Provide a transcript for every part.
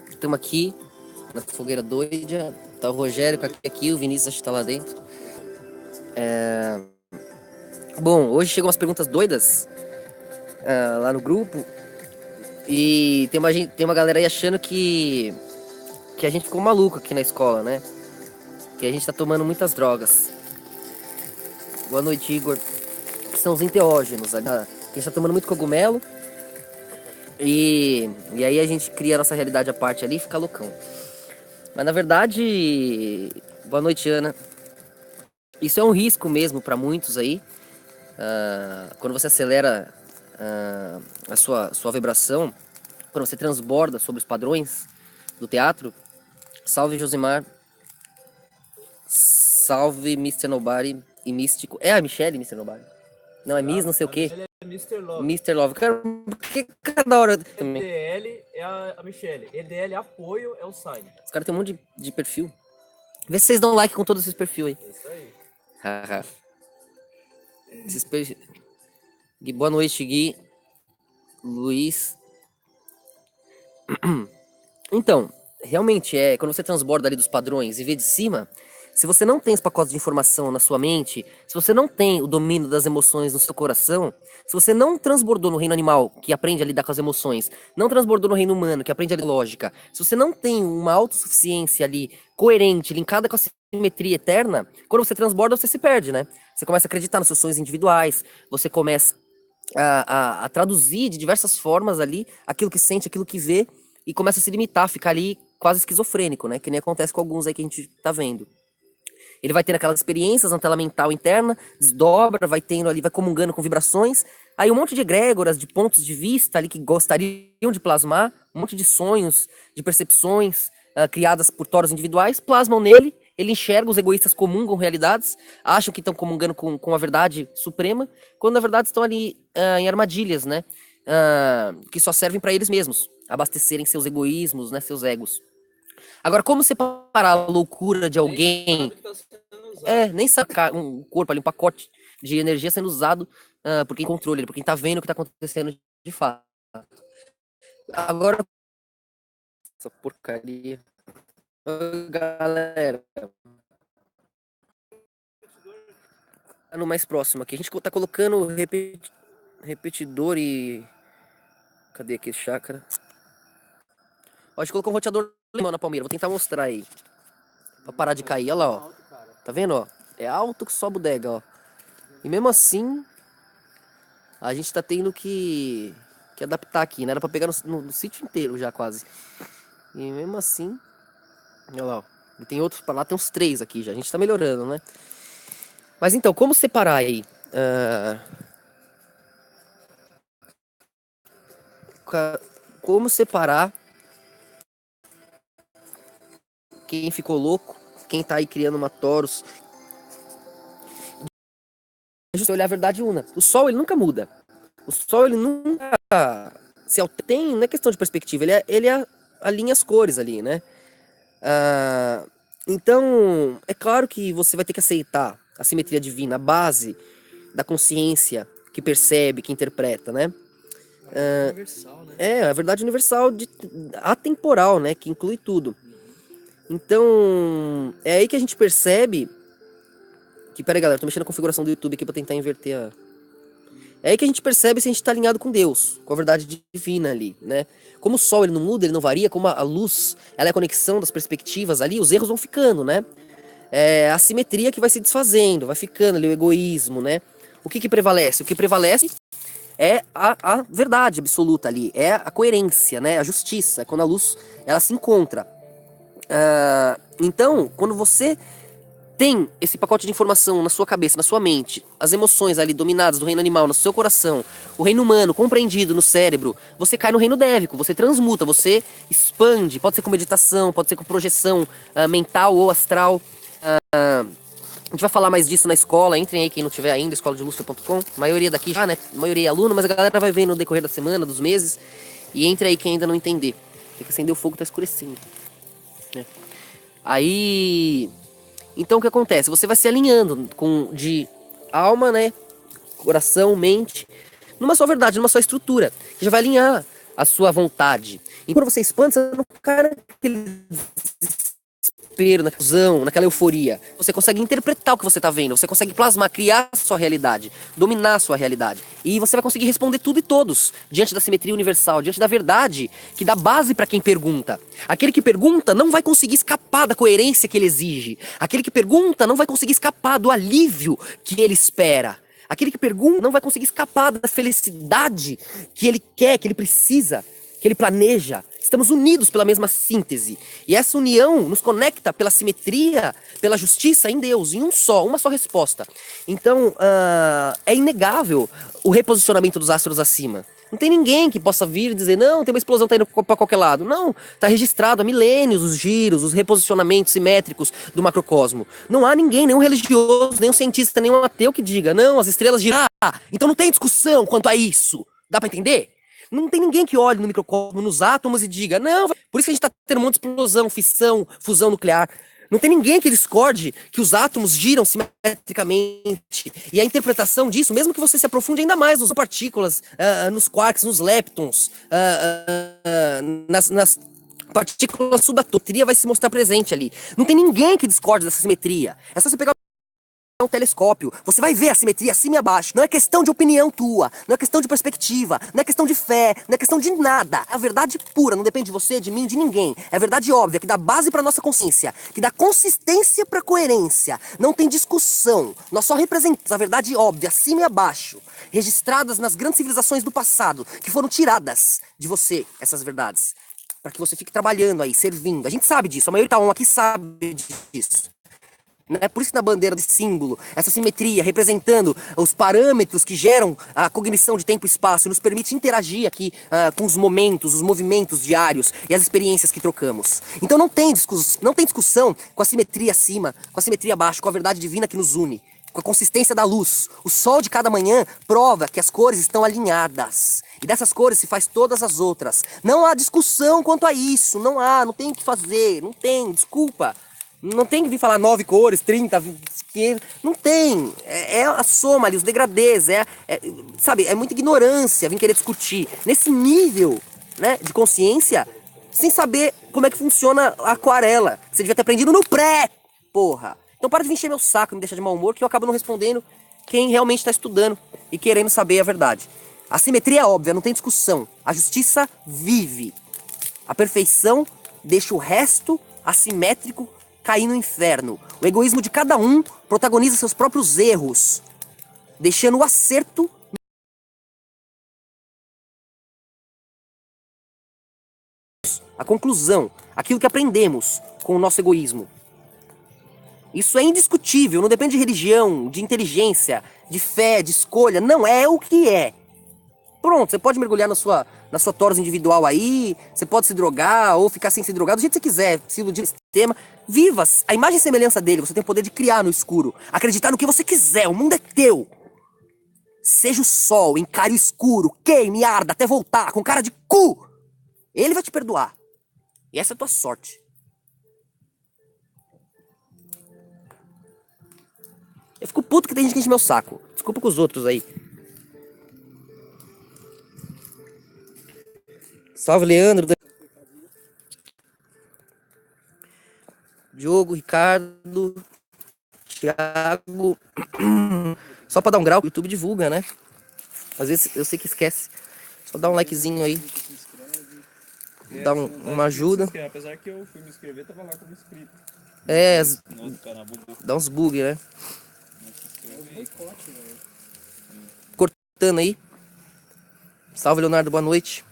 Estamos aqui na fogueira doida. Tá o Rogério aqui, o Vinícius acho que tá lá dentro. Bom, hoje chegam umas perguntas doidas lá no grupo. E tem uma galera aí achando que a gente ficou maluco aqui na escola, né? Que a gente tá tomando muitas drogas. Boa noite, Igor. Que são os enteógenos. A gente tá tomando muito cogumelo. E aí a gente cria a nossa realidade à parte ali e fica loucão. Mas na verdade, boa noite, Ana. Isso é um risco mesmo para muitos aí. Quando você acelera a sua vibração, quando você transborda sobre os padrões do teatro. Salve Josimar. Salve Mr. Nobody e Místico. É a Michelle, Mr. Nobody? Não, é Miss não sei o quê. Ele é Mr. Love. Mr. Love. Cara, por que cada hora também? EDL é a Michelle. EDL apoio é o Sign. Os caras têm um monte de perfil. Vê se vocês dão like com todos esses perfis aí. É isso aí. Gui, boa noite, Gui. Luiz. Então, realmente quando você transborda ali dos padrões e vê de cima, se você não tem os pacotes de informação na sua mente, se você não tem o domínio das emoções no seu coração, se você não transbordou no reino animal, que aprende a lidar com as emoções, não transbordou no reino humano, que aprende a lidar com a lógica, se você não tem uma autossuficiência ali coerente, linkada com a simetria eterna, quando você transborda, você se perde, né? Você começa a acreditar nos seus sonhos individuais, você começa a traduzir de diversas formas ali aquilo que sente, aquilo que vê, e começa a se limitar, ficar ali quase esquizofrênico, né? Que nem acontece com alguns aí que a gente tá vendo. Ele vai tendo aquelas experiências na tela mental interna, desdobra, vai tendo ali, vai comungando com vibrações. Aí um monte de egrégoras, de pontos de vista ali que gostariam de plasmar, um monte de sonhos, de percepções criadas por toros individuais, plasmam nele. Ele enxerga, os egoístas comungam realidades, acham que estão comungando com a verdade suprema, quando na verdade estão ali em armadilhas, né? Que só servem para eles mesmos, abastecerem seus egoísmos, né? Seus egos. Agora, como separar a loucura de alguém? Nem sacar um corpo ali, um pacote de energia sendo usado por quem controla ele, por quem tá vendo o que tá acontecendo de fato. Agora, essa porcaria. Galera, no mais próximo aqui, a gente tá colocando repetidor e... Cadê aqui esse chácara? Ó, a gente colocou um roteador na palmeira, vou tentar mostrar aí. Pra parar de cair, olha lá, ó. Tá vendo, ó? É alto que só bodega, ó. E mesmo assim, a gente tá tendo que adaptar aqui, né? Era pra pegar no sítio inteiro já, quase. E mesmo assim, olha lá, ó. E tem outros pra lá, tem uns 3 aqui já. A gente tá melhorando, né? Mas então, como separar aí? Como separar quem ficou louco, quem tá aí criando uma Taurus? É justo olhar a verdade una. O sol, ele nunca muda. O sol, ele nunca se altera. Não é questão de perspectiva, ele alinha as cores ali, né? Então, é claro que você vai ter que aceitar a simetria divina, a base da consciência que percebe, que interpreta, né? Universal, né? A verdade universal, atemporal, né? Que inclui tudo. Então, é aí que a gente percebe que, pera aí, galera, tô mexendo na configuração do YouTube aqui pra tentar inverter a... É aí que a gente percebe se a gente tá alinhado com Deus, com a verdade divina ali, né? Como o sol, ele não muda, ele não varia, como a luz, ela é a conexão das perspectivas ali, os erros vão ficando, né? É a simetria que vai se desfazendo, vai ficando ali o egoísmo, né? O que prevalece? O que prevalece é a verdade absoluta ali, é a coerência, né? A justiça, é quando a luz, ela se encontra. Então, quando você tem esse pacote de informação na sua cabeça, na sua mente, as emoções ali dominadas do reino animal no seu coração, o reino humano compreendido no cérebro, você cai no reino dévico, você transmuta, você expande, pode ser com meditação, pode ser com projeção mental ou astral. A gente vai falar mais disso na escola, entrem aí quem não tiver ainda, escoladelustra.com, a maioria daqui já, né, a maioria é aluno, mas a galera vai ver no decorrer da semana, dos meses, e entre aí quem ainda não entender, tem que acender o fogo, tá escurecendo, né? Aí... Então o que acontece? Você vai se alinhando de alma, né? Coração, mente, numa só verdade, numa só estrutura. Que já vai alinhar a sua vontade. E quando você expande, você não cai naquele desespero, na fusão, naquela euforia. Você consegue interpretar o que você está vendo, você consegue plasmar, criar a sua realidade, dominar a sua realidade. E você vai conseguir responder tudo e todos diante da simetria universal, diante da verdade que dá base para quem pergunta. Aquele que pergunta não vai conseguir escapar da coerência que ele exige. Aquele que pergunta não vai conseguir escapar do alívio que ele espera. Aquele que pergunta não vai conseguir escapar da felicidade que ele quer, que ele precisa, que ele planeja. Estamos unidos pela mesma síntese. E essa união nos conecta pela simetria, pela justiça em Deus, em uma só resposta. Então, é inegável o reposicionamento dos astros acima. Não tem ninguém que possa vir e dizer, não, tem uma explosão, tá indo para qualquer lado. Não, tá registrado há milênios os giros, os reposicionamentos simétricos do macrocosmo. Não há ninguém, nenhum religioso, nenhum cientista, nenhum ateu que diga, não, as estrelas giram. Então não tem discussão quanto a isso. Dá para entender? Não tem ninguém que olhe no microcosmo, nos átomos e diga, não, por isso que a gente tá tendo um monte de explosão, fissão, fusão nuclear. Não tem ninguém que discorde que os átomos giram simetricamente. E a interpretação disso, mesmo que você se aprofunde ainda mais nas partículas, nos quarks, nos leptons, nas partículas subatômicas, vai se mostrar presente ali. Não tem ninguém que discorde dessa simetria. É só você pegar um telescópio, você vai ver a simetria acima e abaixo. Não é questão de opinião tua, não é questão de perspectiva, não é questão de fé, não é questão de nada. É a verdade pura, não depende de você, de mim, de ninguém. É a verdade óbvia, que dá base para nossa consciência, que dá consistência para coerência. Não tem discussão. Nós só representamos a verdade óbvia, acima e abaixo, registradas nas grandes civilizações do passado, que foram tiradas de você, essas verdades, para que você fique trabalhando aí, servindo. A gente sabe disso, a maioria tá aqui sabe disso. É por isso que na bandeira de símbolo, essa simetria representando os parâmetros que geram a cognição de tempo e espaço, nos permite interagir aqui com os momentos, os movimentos diários e as experiências que trocamos. Então não tem discussão com a simetria acima, com a simetria abaixo, com a verdade divina que nos une, com a consistência da luz. O sol de cada manhã prova que as cores estão alinhadas. E dessas cores se faz todas as outras. Não há discussão quanto a isso, não tem o que fazer, não tem, desculpa. Não tem que vir falar 9 cores, 30, 15, não tem. É a soma ali, os degradês, sabe, é muita ignorância vir querer discutir nesse nível, né, de consciência, sem saber como é que funciona a aquarela. Você devia ter aprendido no pré, porra. Então para de vir encher meu saco, me deixar de mau humor, que eu acabo não respondendo quem realmente está estudando e querendo saber a verdade. A simetria é óbvia, não tem discussão. A justiça vive. A perfeição deixa o resto assimétrico cair no inferno. O egoísmo de cada um protagoniza seus próprios erros, deixando o acerto, a conclusão, aquilo que aprendemos com o nosso egoísmo. Isso é indiscutível, não depende de religião, de inteligência, de fé, de escolha, não, é o que é. Pronto, você pode mergulhar na sua toros individual aí, você pode se drogar ou ficar sem se drogar, do jeito que você quiser, se iludir no sistema. Viva a imagem e semelhança dele, você tem o poder de criar no escuro, acreditar no que você quiser, o mundo é teu. Seja o sol, encare o escuro, queime, arda, até voltar, com cara de cu. Ele vai te perdoar. E essa é a tua sorte. Eu fico puto que tem gente que enche meu saco. Desculpa com os outros aí. Salve, Leandro. Diogo, Ricardo, Thiago. Só pra dar um grau, o YouTube divulga, né? Às vezes eu sei que esquece. Só dá um likezinho aí. Dá uma ajuda. Apesar que eu fui me inscrever, tava lá como inscrito. Dá uns bug, né? Cortando aí. Salve, Leonardo, boa noite.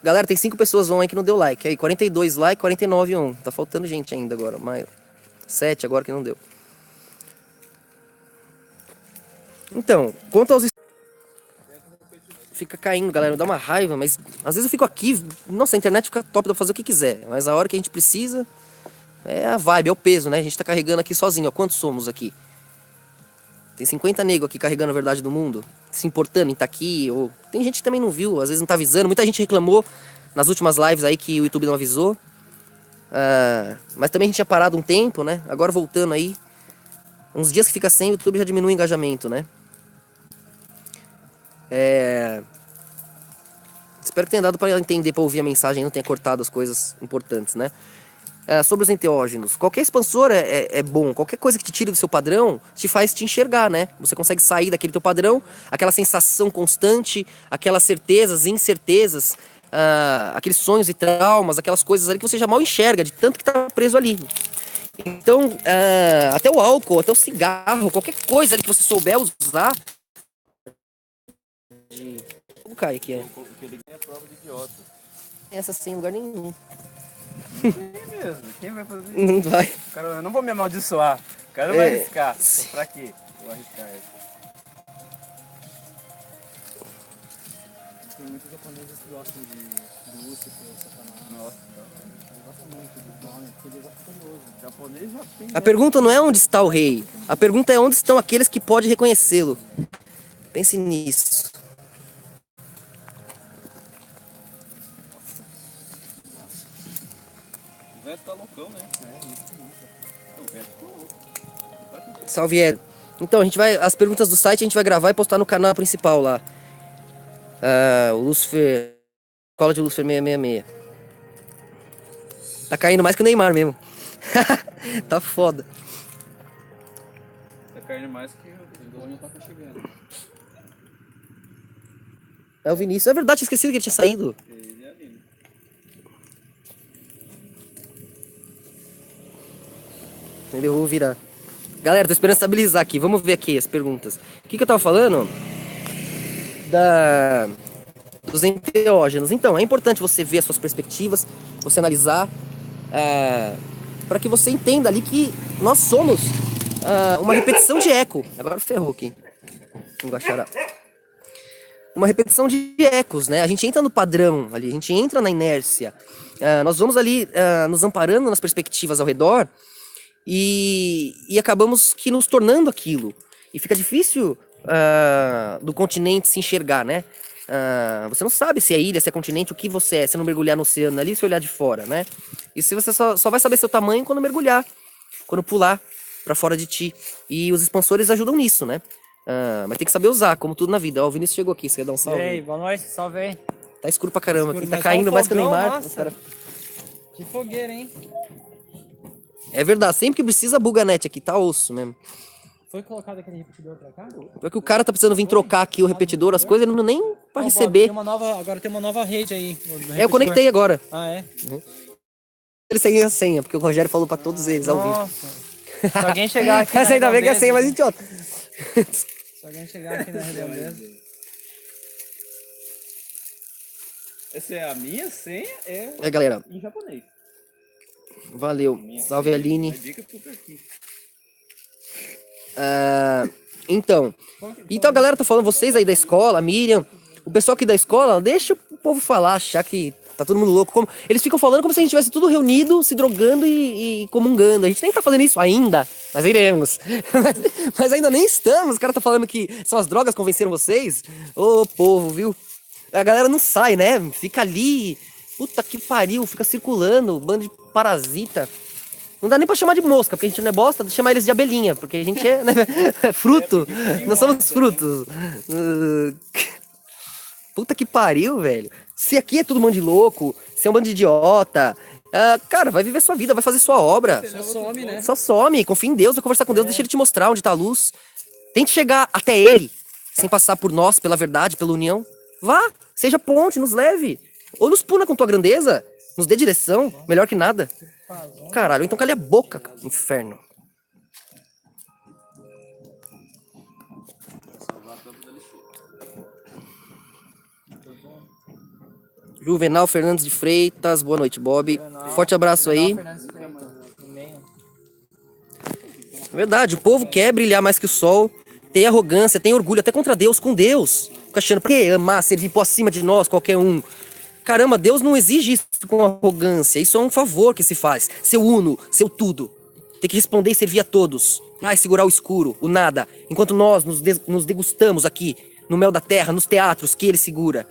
Galera, tem 5 pessoas on aí que não deu like. Aí, 42 like, 49 on. Tá faltando gente ainda agora. Mas 7 agora que não deu. Então, quanto aos... Fica caindo, galera. Dá uma raiva, mas às vezes eu fico aqui... Nossa, a internet fica top, dá pra fazer o que quiser. Mas a hora que a gente precisa... É a vibe, é o peso, né? A gente tá carregando aqui sozinho, ó. Quantos somos aqui? Tem 50 negros aqui carregando a verdade do mundo, se importando em estar aqui, ou... Tem gente que também não viu, às vezes não tá avisando. Muita gente reclamou nas últimas lives aí que o YouTube não avisou. Mas também a gente tinha parado um tempo, né? Agora voltando aí. Uns dias que fica sem, o YouTube já diminui o engajamento, né? Espero que tenha dado para entender, para ouvir a mensagem e não tenha cortado as coisas importantes, né? Sobre os enteógenos. Qualquer expansor é bom. Qualquer coisa que te tire do seu padrão te faz te enxergar, né? Você consegue sair daquele teu padrão, aquela sensação constante, aquelas certezas, incertezas, aqueles sonhos e traumas, aquelas coisas ali que você já mal enxerga, de tanto que tá preso ali. Então, até o álcool, até o cigarro, qualquer coisa ali que você souber usar... Como cai aqui, O que ele ganha é prova de idiota. Essa sem lugar nenhum. Não tem mesmo. Quem vai fazer isso? Não vai. Cara, eu não vou me amaldiçoar. O cara não vai arriscar. Pra quê? Vou arriscar essa. Tem muitos japoneses que gostam de Lúcifer, Satanás. Nossa, Eles gostam muito do nome, porque ele é curioso. o japonês já tem... A pergunta não é onde está o rei. A pergunta é onde estão aqueles que podem reconhecê-lo. Pense nisso. O Veto tá loucão, né? O Veto ficou louco. Salve, Ed. Então, a gente vai. As perguntas do site a gente vai gravar e postar no canal principal lá. O Lúcifer. Escola de Lúcifer 666. Tá caindo mais que o Neymar mesmo. Tá foda. Tá caindo mais que o Doni tá chegando. É o Vinícius. É verdade, tinha esquecido que ele tinha saído. Ele é ali. Ele vou virar. Galera, tô esperando estabilizar aqui. Vamos ver aqui as perguntas. O que eu tava falando? Dos enteógenos. Então, é importante você ver as suas perspectivas, você analisar, para que você entenda ali que nós somos uma repetição de eco. Agora ferrou aqui. Engaixará. Uma repetição de ecos, né? A gente entra no padrão ali, a gente entra na inércia. Nós vamos ali nos amparando nas perspectivas ao redor e acabamos que nos tornando aquilo. E fica difícil do continente se enxergar, né? Você não sabe se é ilha, se é continente, o que você é, se não mergulhar no oceano ali, se olhar de fora, né? E se você só vai saber seu tamanho quando mergulhar, quando pular pra fora de ti. E os expansores ajudam nisso, né? Mas tem que saber usar, como tudo na vida. Ó, o Vinícius chegou aqui, você quer dar um salve? E aí, boa noite, salve aí. Tá escuro pra caramba aqui, tá mas caindo tá um mais que o fogão, Neymar. nossa. Que fogueira, hein? É verdade, sempre que precisa buga a net aqui, tá osso mesmo. Foi colocado aquele repetidor pra cá? Porque o cara tá precisando vir trocar aqui o repetidor, as coisas, ele não nem pra Ó, receber. agora tem uma nova rede aí. Eu conectei agora. Ah, é? Ele sem a senha, porque o Rogério falou pra todos eles ao vivo. Nossa. Se alguém chegar aqui Essa ainda bem que é a senha mais idiota. Se alguém chegar aqui na redondeza. Essa é a minha senha, Galera, em japonês. valeu. Salve, Aline. A dica fica aqui. Então, a galera tá falando, vocês aí da escola, a Miriam, o pessoal aqui da escola, deixa o povo falar, achar que tá todo mundo louco. Eles ficam falando como se a gente tivesse tudo reunido, se drogando e comungando. A gente nem tá fazendo isso ainda, mas iremos. Mas ainda nem estamos. O cara tá falando que são as drogas que convenceram vocês. Ô, povo, viu? A galera não sai, né? Fica ali, puta que pariu, fica circulando, bando de parasita. Não dá nem pra chamar de mosca, porque a gente não é bosta, chamar eles de abelhinha, porque a gente é, né, fruto. Nós somos frutos. Puta que pariu, velho. Se aqui é todo mundo de louco, se é um bando de idiota, cara, vai viver sua vida, vai fazer sua obra. Só some, né? Só some, confia em Deus, vai conversar com Deus, deixa ele te mostrar onde tá a luz. Tente chegar até ele, sem passar por nós, pela verdade, pela união. Vá, seja ponte, nos leve. Ou nos puna com tua grandeza, nos dê direção, melhor que nada. Caralho, então calha a boca, inferno. Juvenal Fernandes de Freitas, boa noite, Bob. Forte abraço aí. Verdade, o povo quer brilhar mais que o sol, tem arrogância, tem orgulho, até contra Deus, com Deus. Fica achando, pra que amar, servir por acima de nós, qualquer um? Caramba, Deus não exige isso com arrogância, isso é um favor que se faz. Seu uno, seu tudo. Tem que responder e servir a todos. Segurar o escuro, o nada, enquanto nós nos degustamos aqui, no mel da terra, nos teatros que ele segura.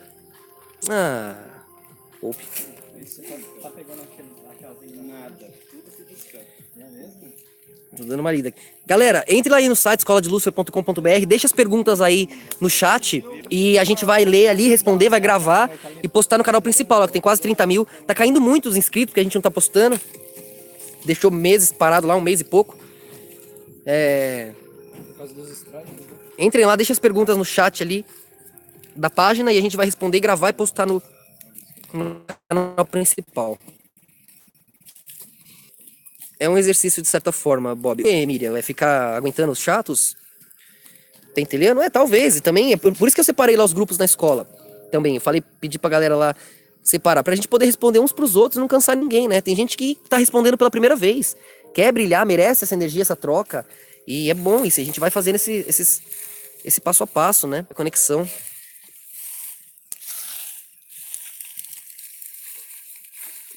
Poupe. Isso tá pegando aquela nada. Tudo se descansa. Não é mesmo? Tô dando uma lida. Galera, entre lá aí no site escoladelucifer.com.br, deixa as perguntas aí no chat e a gente vai ler ali, responder, vai gravar e postar no canal principal, ó, que tem quase 30 mil. Tá caindo muito os inscritos, porque a gente não tá postando. Deixou meses parado lá, um mês e pouco. Por causa dos estragos. Entrem lá, deixa as perguntas no chat ali da página e a gente vai responder, gravar e postar no canal principal. É um exercício de certa forma, Bob. E Miriam, vai ficar aguentando os chatos? Tá entendendo? Talvez. E também, é por isso que eu separei lá os grupos na escola. Também, eu falei, pedi pra galera lá separar, pra gente poder responder uns pros outros e não cansar ninguém, né? Tem gente que tá respondendo pela primeira vez. Quer brilhar, merece essa energia, essa troca. E é bom isso, a gente vai fazendo esse passo a passo, né? A conexão.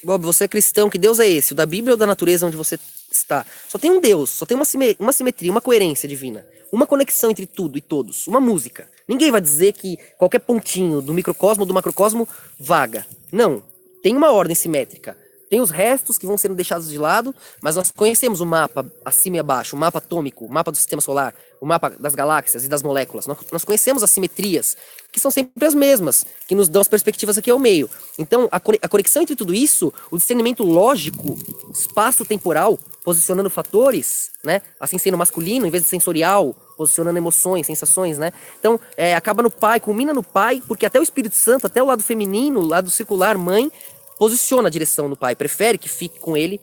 Bob, você é cristão, que Deus é esse? O da Bíblia ou da natureza onde você está? Só tem um Deus, só tem uma simetria, uma coerência divina. Uma conexão entre tudo e todos. Uma música. Ninguém vai dizer que qualquer pontinho do microcosmo ou do macrocosmo vaga. Não. Tem uma ordem simétrica. Tem os restos que vão sendo deixados de lado, mas nós conhecemos o mapa acima e abaixo, o mapa atômico, o mapa do sistema solar, o mapa das galáxias e das moléculas. Nós conhecemos as simetrias, que são sempre as mesmas, que nos dão as perspectivas aqui ao meio. Então, a conexão entre tudo isso, o discernimento lógico, espaço-temporal, posicionando fatores, né? Assim sendo masculino, em vez de sensorial, posicionando emoções, sensações, né? Então, acaba no pai, culmina no pai, porque até o Espírito Santo, até o lado feminino, o lado circular, mãe, posiciona a direção no pai, prefere que fique com ele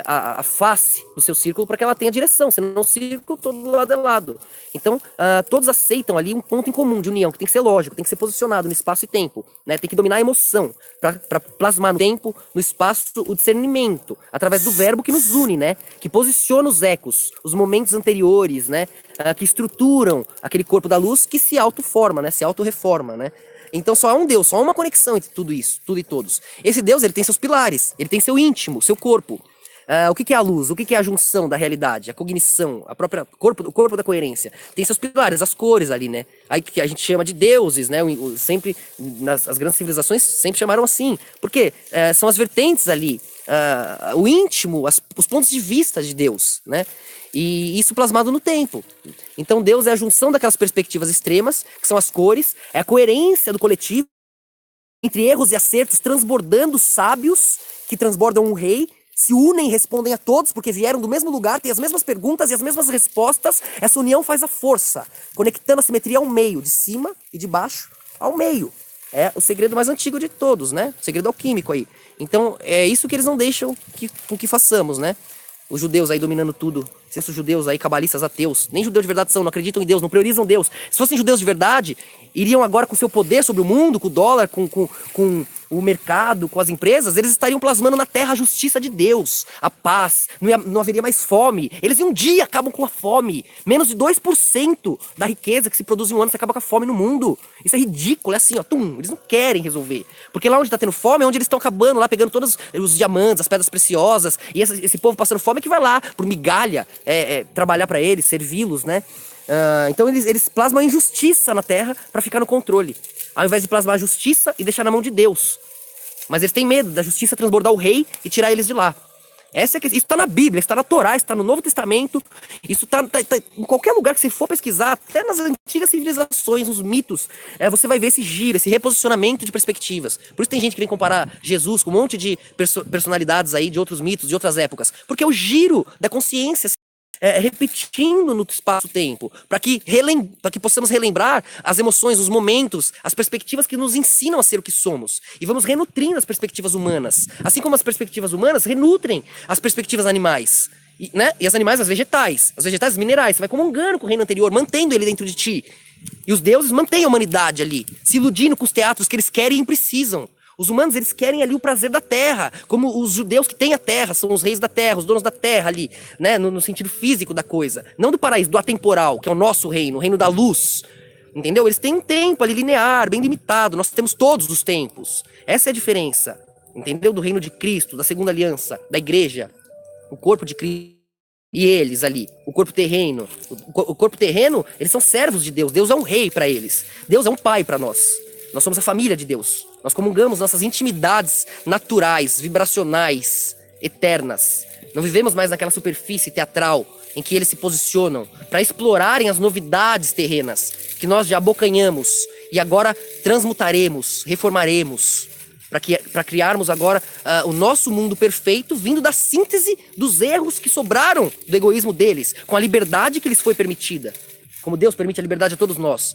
a face do seu círculo para que ela tenha direção, senão o círculo todo lado é lado. Então, todos aceitam ali um ponto em comum de união, que tem que ser lógico, tem que ser posicionado no espaço e tempo, né? Tem que dominar a emoção, para plasmar no tempo, no espaço, o discernimento, através do verbo que nos une, né? Que posiciona os ecos, os momentos anteriores, né? Que estruturam aquele corpo da luz que se autoforma, né? Se autorreforma, né? Então só há um Deus, só há uma conexão entre tudo isso, tudo e todos. Esse Deus, ele tem seus pilares, ele tem seu íntimo, seu corpo. O que é a luz? O que é a junção da realidade? A cognição, a própria o corpo da coerência. Tem seus pilares, as cores ali, né? Aí que a gente chama de deuses, né? Sempre, as grandes civilizações sempre chamaram assim. Porque são as vertentes ali, o íntimo, os pontos de vista de Deus, né? E isso plasmado no tempo. Então Deus é a junção daquelas perspectivas extremas, que são as cores, é a coerência do coletivo, entre erros e acertos, transbordando sábios, que transbordam um rei, se unem e respondem a todos, porque vieram do mesmo lugar, têm as mesmas perguntas e as mesmas respostas. Essa união faz a força, conectando a simetria ao meio, de cima e de baixo ao meio. É o segredo mais antigo de todos, né? O segredo alquímico aí. Então, é isso que eles não deixam com que façamos, né? Os judeus aí dominando tudo. Esses judeus aí, cabalistas, ateus. Nem judeus de verdade são, não acreditam em Deus, não priorizam Deus. Se fossem judeus de verdade, iriam agora com seu poder sobre o mundo, com o dólar, com o mercado, com as empresas, eles estariam plasmando na terra a justiça de Deus, a paz, não haveria mais fome. Eles em um dia acabam com a fome. Menos de 2% da riqueza que se produz em um ano, você acaba com a fome no mundo. Isso é ridículo, é assim, ó, eles não querem resolver. Porque lá onde está tendo fome é onde eles estão acabando, lá pegando todos os diamantes, as pedras preciosas, e esse povo passando fome é que vai lá, por migalha, trabalhar para eles, servi-los, né? Então eles plasmam a injustiça na terra para ficar no controle, ao invés de plasmar a justiça e deixar na mão de Deus. Mas eles têm medo da justiça transbordar o rei e tirar eles de lá. Isso está na Bíblia, isso está na Torá, isso está no Novo Testamento, isso está em qualquer lugar que você for pesquisar, até nas antigas civilizações, nos mitos, você vai ver esse giro, esse reposicionamento de perspectivas. Por isso tem gente que vem comparar Jesus com um monte de personalidades aí de outros mitos, de outras épocas, porque é o giro da consciência repetindo no espaço-tempo, para que possamos relembrar as emoções, os momentos, as perspectivas que nos ensinam a ser o que somos. E vamos renutrindo as perspectivas humanas. Assim como as perspectivas humanas renutrem as perspectivas animais. Né? E as animais, as vegetais, os minerais. Você vai comungando com o reino anterior, mantendo ele dentro de ti. E os deuses mantêm a humanidade ali, se iludindo com os teatros que eles querem e precisam. Os humanos, eles querem ali o prazer da terra, como os judeus que têm a terra, são os reis da terra, os donos da terra ali, né, no sentido físico da coisa. Não do paraíso, do atemporal, que é o nosso reino, o reino da luz. Entendeu? Eles têm um tempo ali linear, bem limitado, nós temos todos os tempos. Essa é a diferença, entendeu? Do reino de Cristo, da segunda aliança, da igreja, o corpo de Cristo. E eles ali, o corpo terreno. O corpo terreno, eles são servos de Deus. Deus é um rei para eles. Deus é um pai para nós. Nós somos a família de Deus. Nós comungamos nossas intimidades naturais, vibracionais, eternas. Não vivemos mais naquela superfície teatral em que eles se posicionam para explorarem as novidades terrenas que nós já abocanhamos e agora transmutaremos, reformaremos para criarmos agora o nosso mundo perfeito vindo da síntese dos erros que sobraram do egoísmo deles, com a liberdade que lhes foi permitida. Como Deus permite a liberdade a todos nós.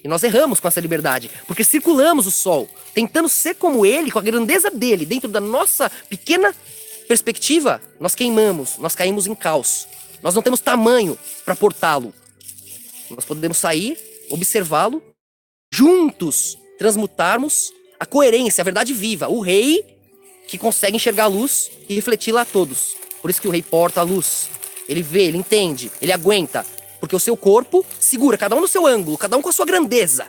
E nós erramos com essa liberdade, porque circulamos o sol, tentando ser como ele, com a grandeza dele, dentro da nossa pequena perspectiva, nós queimamos, nós caímos em caos. Nós não temos tamanho para portá-lo. Nós podemos sair, observá-lo, juntos transmutarmos a coerência, a verdade viva, o rei que consegue enxergar a luz e refleti-la a todos. Por isso que o rei porta a luz. Ele vê, ele entende, ele aguenta. Porque o seu corpo segura, cada um no seu ângulo, cada um com a sua grandeza.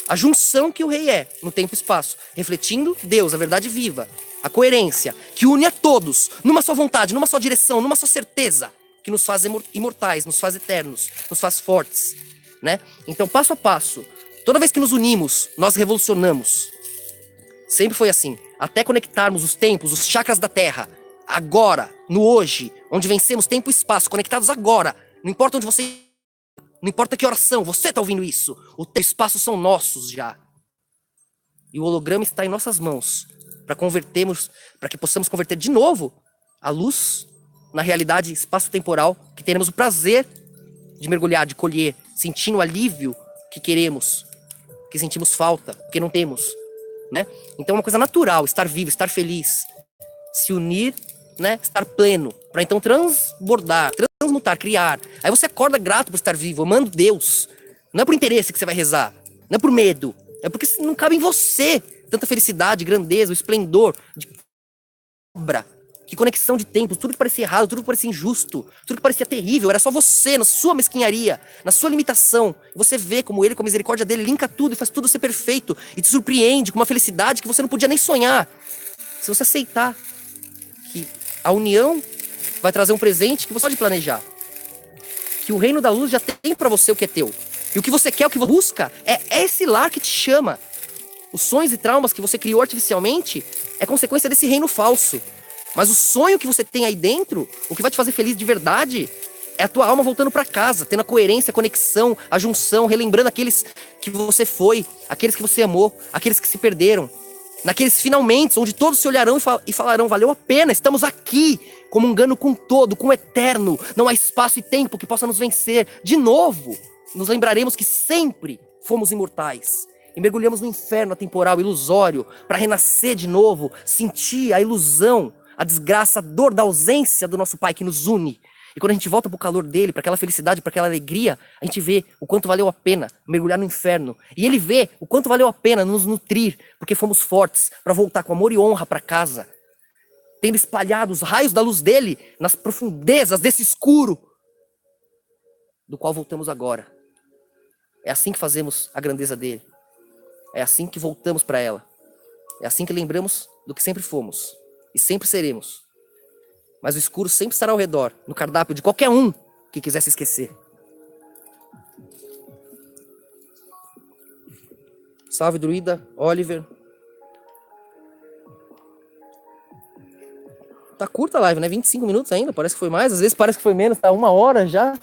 A junção que o rei é, no tempo e espaço, refletindo Deus, a verdade viva, a coerência, que une a todos, numa só vontade, numa só direção, numa só certeza, que nos faz imortais, nos faz eternos, nos faz fortes, né? Então, passo a passo, toda vez que nos unimos, nós revolucionamos. Sempre foi assim, até conectarmos os tempos, os chakras da Terra, agora, no hoje, onde vencemos tempo e espaço, conectados agora. Não importa onde você... Não importa que oração, você está ouvindo isso. O tempo e o espaço são nossos já. E o holograma está em nossas mãos. Para que possamos converter de novo a luz na realidade espaço-temporal que teremos o prazer de mergulhar, de colher, sentindo o alívio que queremos, que sentimos falta, que não temos, né? Então é uma coisa natural, estar vivo, estar feliz, se unir, né? Estar pleno, para então transbordar, transmutar, criar. Aí você acorda grato por estar vivo, amando Deus. Não é por interesse que você vai rezar, não é por medo, é porque não cabe em você tanta felicidade, grandeza, o esplendor de obra. Que conexão de tempos, tudo que parecia errado, tudo que parecia injusto, tudo que parecia terrível, era só você, na sua mesquinharia, na sua limitação. Você vê como ele, com a misericórdia dele, linka tudo e faz tudo ser perfeito e te surpreende com uma felicidade que você não podia nem sonhar. Se você aceitar que a união vai trazer um presente que você pode planejar. Que o reino da luz já tem pra você o que é teu. E o que você quer, o que você busca, é esse lar que te chama. Os sonhos e traumas que você criou artificialmente é consequência desse reino falso. Mas o sonho que você tem aí dentro, o que vai te fazer feliz de verdade, é a tua alma voltando pra casa, tendo a coerência, a conexão, a junção, relembrando aqueles que você foi, aqueles que você amou, aqueles que se perderam. Naqueles finalmente, onde todos se olharão e falarão, valeu a pena, estamos aqui, comungando com todo, com o eterno. Não há espaço e tempo que possa nos vencer. De novo, nos lembraremos que sempre fomos imortais. E mergulhamos no inferno atemporal, ilusório, para renascer de novo, sentir a ilusão, a desgraça, a dor da ausência do nosso Pai que nos une. E quando a gente volta pro calor dele, para aquela felicidade, para aquela alegria, a gente vê o quanto valeu a pena mergulhar no inferno. E ele vê o quanto valeu a pena nos nutrir, porque fomos fortes para voltar com amor e honra para casa, tendo espalhado os raios da luz dele nas profundezas desse escuro, do qual voltamos agora. É assim que fazemos a grandeza dele. É assim que voltamos para ela. É assim que lembramos do que sempre fomos. E sempre seremos. Mas o escuro sempre estará ao redor, no cardápio de qualquer um que quiser se esquecer. Salve, druida, Oliver. Tá curta a live, né? 25 minutos ainda, parece que foi mais. Às vezes parece que foi menos, tá 1 hora já.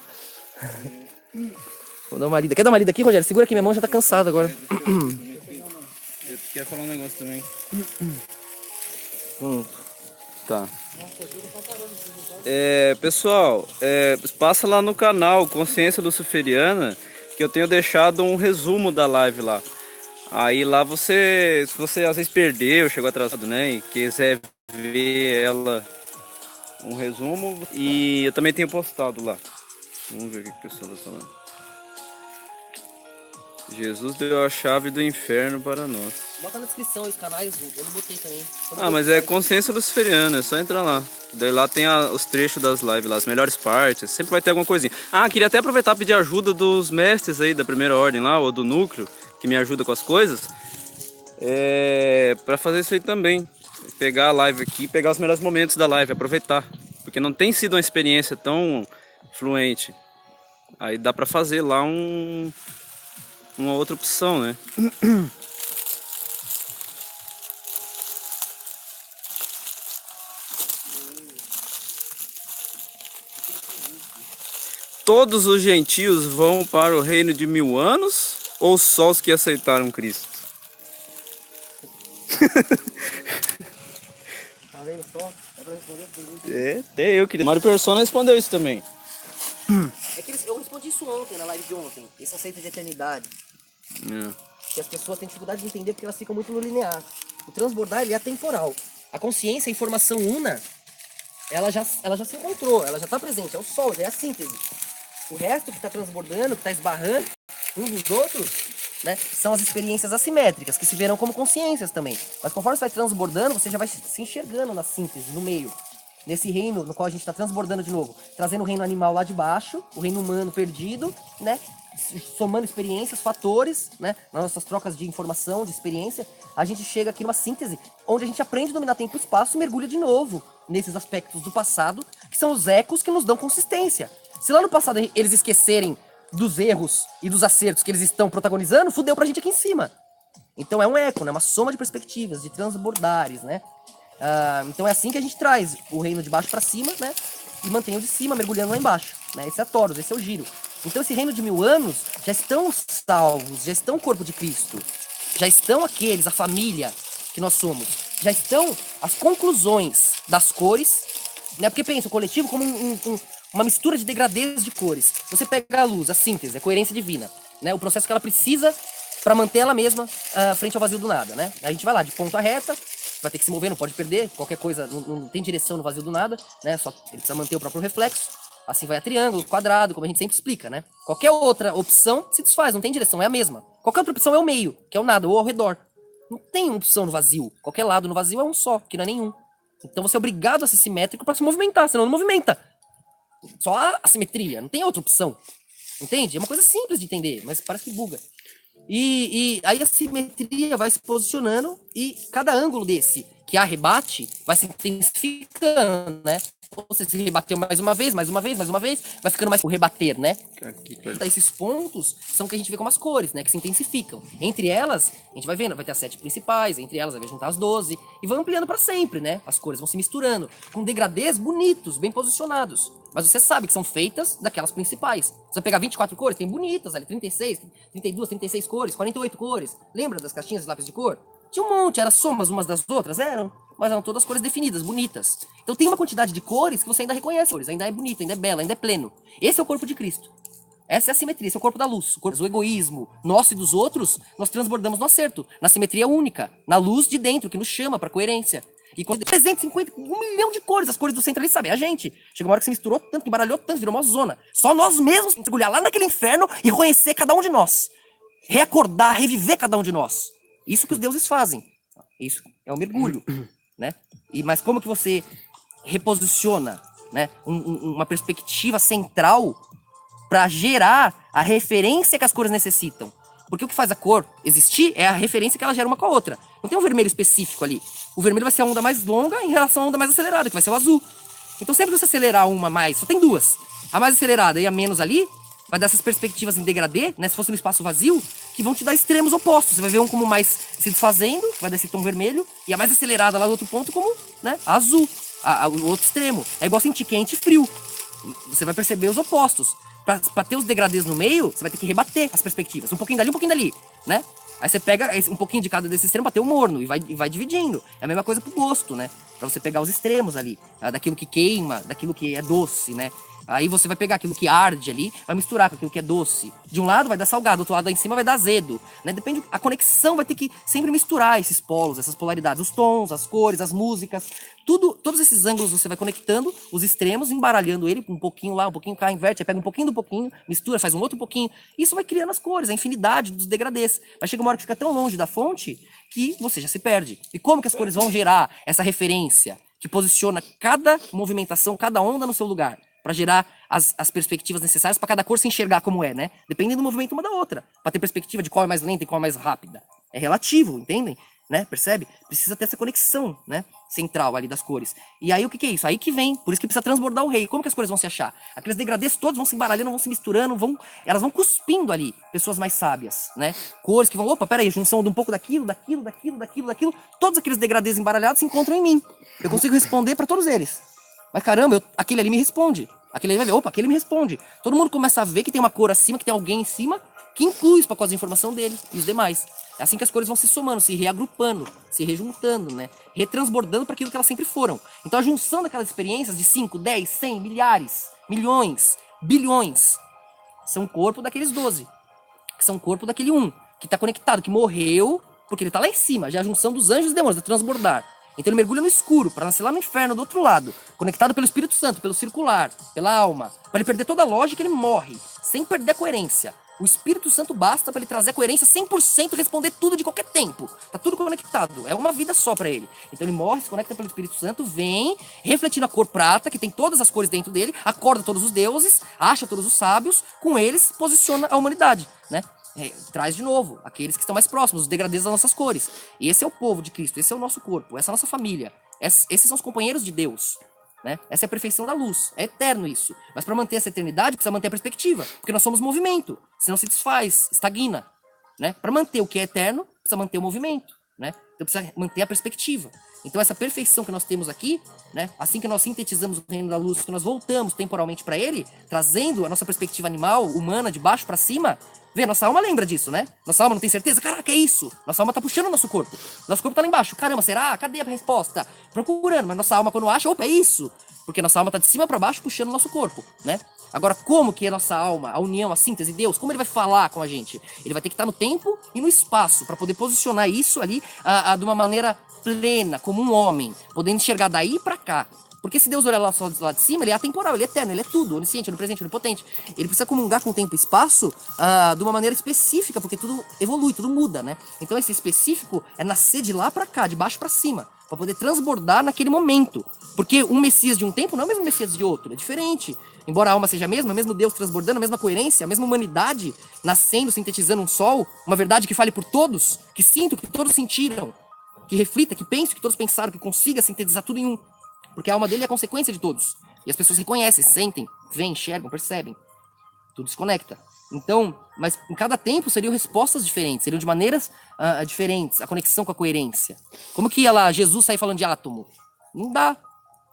Vou dar uma lida. Quer dar uma lida aqui, Rogério? Segura aqui, minha mão já tá cansada agora. Eu quero falar um negócio também. Tá. Pessoal, passa lá no canal Consciência Luciferiana, que eu tenho deixado um resumo da live lá. Aí lá se você às vezes perdeu, chegou atrasado, né, e quiser ver ela, um resumo, e eu também tenho postado lá. Vamos ver o que o pessoal tá falando. Jesus deu a chave do inferno para nós. Bota na descrição os canais, eu não botei também. Mas é Consciência Luciferiana, é só entrar lá. Daí lá tem os trechos das lives lá, as melhores partes, sempre vai ter alguma coisinha. Queria até aproveitar e pedir ajuda dos mestres aí da primeira ordem lá, ou do núcleo, que me ajuda com as coisas. Pra fazer isso aí também. Pegar a live aqui, pegar os melhores momentos da live, aproveitar. Porque não tem sido uma experiência tão fluente. Aí dá pra fazer lá uma outra opção, né? todos os gentios vão para o reino de 1000 anos ou só os que aceitaram Cristo? Tá vendo só? Dá pra responder tudo. Até eu queria. Mário Persona respondeu isso também. É que eu respondi isso ontem, na live de ontem. Esse conceito de eternidade. Que as pessoas têm dificuldade de entender porque elas ficam muito no linear. O transbordar, ele é atemporal. A consciência, a informação una, ela já se encontrou, ela já está presente. É o sol, é a síntese. O resto que está transbordando, que está esbarrando um dos outros, né, são as experiências assimétricas, que se verão como consciências também. Mas conforme você vai transbordando, você já vai se enxergando na síntese, no meio. Nesse reino no qual a gente está transbordando de novo. Trazendo o reino animal lá de baixo, o reino humano perdido, né? Somando experiências, fatores, né? Nas nossas trocas de informação, de experiência, a gente chega aqui numa síntese onde a gente aprende a dominar tempo e espaço e mergulha de novo nesses aspectos do passado, que são os ecos que nos dão consistência. Se lá no passado eles esquecerem dos erros e dos acertos que eles estão protagonizando, fudeu pra gente aqui em cima. Então é um eco, né? Uma soma de perspectivas, de transbordares, né? Então é assim que a gente traz o reino de baixo para cima, né? E mantém o de cima mergulhando lá embaixo, né? Esse é a Toros, esse é o giro. Então esse reino de 1000 anos já estão salvos, já estão o corpo de Cristo, já estão aqueles, a família que nós somos, já estão as conclusões das cores, né? Porque pensa o coletivo como uma mistura de degradês de cores. Você pega a luz, a síntese, a coerência divina, né? O processo que ela precisa para manter ela mesma frente ao vazio do nada, né? A gente vai lá de ponta reta, vai ter que se mover, não pode perder, qualquer coisa, não tem direção no vazio do nada, né? Só ele precisa manter o próprio reflexo. Assim vai a triângulo, quadrado, como a gente sempre explica, né? Qualquer outra opção se desfaz, não tem direção, é a mesma. Qualquer outra opção é o meio, que é o nada, ou ao redor. Não tem uma opção no vazio. Qualquer lado no vazio é um só, que não é nenhum. Então você é obrigado a ser simétrico para se movimentar, senão não movimenta. Só a assimetria, não tem outra opção. Entende? É uma coisa simples de entender, mas parece que buga. E aí a simetria vai se posicionando e cada ângulo desse que arrebate vai se intensificando, né? Você se rebateu mais uma vez, mais uma vez, mais uma vez, vai ficando mais o rebater, né? Esses pontos são que a gente vê como as cores, né? Que se intensificam. Entre elas, a gente vai vendo, vai ter as 7 principais, entre elas vai juntar as 12, e vai ampliando para sempre, né? As cores vão se misturando, com degradês bonitos, bem posicionados. Mas você sabe que são feitas daquelas principais. Você vai pegar 24 cores, tem bonitas ali, 36, 32, 36 cores, 48 cores. Lembra das caixinhas de lápis de cor? Tinha um monte, eram somas umas das outras, eram, mas eram todas cores definidas, bonitas. Então tem uma quantidade de cores que você ainda reconhece, cores, ainda é bonito, ainda é bela, ainda é pleno. Esse é o corpo de Cristo. Essa é a simetria, esse é o corpo da luz, o egoísmo nosso e dos outros, nós transbordamos no acerto, na simetria única, na luz de dentro, que nos chama para coerência. E quando 350, 1 milhão de cores, as cores do centro ali, sabe? É a gente. Chegou uma hora que se misturou tanto, que baralhou tanto, virou uma zona. Só nós mesmos mergulhar lá naquele inferno e reconhecer cada um de nós. Reacordar, reviver cada um de nós. Isso que os deuses fazem. Isso é o mergulho, né? Mas como que você reposiciona, né, uma perspectiva central para gerar a referência que as cores necessitam? Porque o que faz a cor existir é a referência que ela gera uma com a outra. Não tem um vermelho específico ali. O vermelho vai ser a onda mais longa em relação à onda mais acelerada, que vai ser o azul. Então sempre que você acelerar uma mais, só tem duas. A mais acelerada e a menos ali, vai dar essas perspectivas em degradê, né? Se fosse no espaço vazio, que vão te dar extremos opostos. Você vai ver um como mais se desfazendo, vai dar esse tom vermelho, e a mais acelerada lá do outro ponto como, né, azul, o outro extremo. É igual sentir quente e frio. Você vai perceber os opostos. Pra ter os degradês no meio, você vai ter que rebater as perspectivas. Um pouquinho dali, um pouquinho dali, né? Aí você pega um pouquinho de cada desse extremo pra ter o morno e vai dividindo. É a mesma coisa pro gosto, né? Pra você pegar os extremos ali, daquilo que queima, daquilo que é doce, né? Aí você vai pegar aquilo que arde ali, vai misturar com aquilo que é doce. De um lado vai dar salgado, do outro lado lá em cima vai dar azedo, né? Depende, a conexão vai ter que sempre misturar esses polos, essas polaridades, os tons, as cores, as músicas, todos esses ângulos você vai conectando, os extremos, embaralhando ele, um pouquinho lá, um pouquinho cá, inverte, aí pega um pouquinho do pouquinho, mistura, faz um outro pouquinho. Isso vai criando as cores, a infinidade dos degradês. Mas chega uma hora que fica tão longe da fonte que você já se perde. E como que as cores vão gerar essa referência que posiciona cada movimentação, cada onda no seu lugar? Para gerar as perspectivas necessárias para cada cor se enxergar como é, né? Dependendo do movimento uma da outra. Para ter perspectiva de qual é mais lenta e qual é mais rápida. É relativo, entendem? Né? Percebe? Precisa ter essa conexão, né, central ali das cores. E aí o que é isso? Aí que vem, por isso que precisa transbordar o rei. Como que as cores vão se achar? Aqueles degradês todos vão se embaralhando, vão se misturando, elas vão cuspindo ali, pessoas mais sábias, né? Cores que vão, opa, peraí, junção de um pouco daquilo, todos aqueles degradês embaralhados se encontram em mim. Eu consigo responder para todos eles. Mas caramba, aquele ali me responde. Aquele ali vai ver, opa, aquele me responde. Todo mundo começa a ver que tem uma cor acima, que tem alguém em cima, que inclui os pacotes de informação dele e os demais. É assim que as cores vão se somando, se reagrupando, se rejuntando, né? Retransbordando para aquilo que elas sempre foram. Então a junção daquelas experiências de 5, 10, 100, milhares, milhões, bilhões, são o corpo daqueles 12. Que são o corpo daquele um, que está conectado, que morreu, porque ele está lá em cima, já é a junção dos anjos e demônios, do transbordar. Então ele mergulha no escuro, para nascer lá no inferno, do outro lado, conectado pelo Espírito Santo, pelo circular, pela alma. Para ele perder toda a lógica, ele morre, sem perder a coerência. O Espírito Santo basta para ele trazer a coerência 100% e responder tudo de qualquer tempo. Tá tudo conectado, é uma vida só para ele. Então ele morre, se conecta pelo Espírito Santo, vem, refletindo a cor prata, que tem todas as cores dentro dele, acorda todos os deuses, acha todos os sábios, com eles posiciona a humanidade, né? Traz de novo aqueles que estão mais próximos, os degradês das nossas cores. E esse é o povo de Cristo, esse é o nosso corpo, essa é a nossa família. Esses são os companheiros de Deus, né? Essa é a perfeição da luz, é eterno isso. Mas para manter essa eternidade, precisa manter a perspectiva, porque nós somos movimento, senão se desfaz, estagna, né? Para manter o que é eterno, precisa manter o movimento, né? Então precisa manter a perspectiva. Então essa perfeição que nós temos aqui, né? Assim que nós sintetizamos o reino da luz, que nós voltamos temporalmente para ele, trazendo a nossa perspectiva animal, humana, de baixo para cima, vê, nossa alma lembra disso, né? Nossa alma não tem certeza? Caraca, é isso! Nossa alma tá puxando o nosso corpo. Nosso corpo tá lá embaixo. Caramba, será? Cadê a resposta? Procurando, mas nossa alma quando acha, opa, é isso! Porque nossa alma tá de cima para baixo puxando o nosso corpo, né? Agora, como que é a nossa alma, a união, a síntese, Deus, como ele vai falar com a gente? Ele vai ter que estar no tempo e no espaço para poder posicionar isso ali de uma maneira plena, como um homem, podendo enxergar daí para cá. Porque se Deus olhar lá só lá de cima, ele é atemporal, ele é eterno, ele é tudo, onisciente, onipresente, onipotente. Ele precisa comungar com o tempo e espaço de uma maneira específica, porque tudo evolui, tudo muda, né? Então esse específico é nascer de lá para cá, de baixo para cima, para poder transbordar naquele momento. Porque um Messias de um tempo não é o mesmo Messias de outro, é diferente. Embora a alma seja a mesma, o mesmo Deus transbordando, a mesma coerência, a mesma humanidade nascendo, sintetizando um sol, uma verdade que fale por todos, que sinta, que todos sentiram, que reflita, que pense, que todos pensaram, que consiga sintetizar tudo em um. Porque a alma dele é a consequência de todos. E as pessoas reconhecem, sentem, veem, enxergam, percebem. Tudo se conecta. Então, mas em cada tempo seriam respostas diferentes, seriam de maneiras diferentes, a conexão com a coerência. Como que ia lá Jesus sair falando de átomo? Não dá.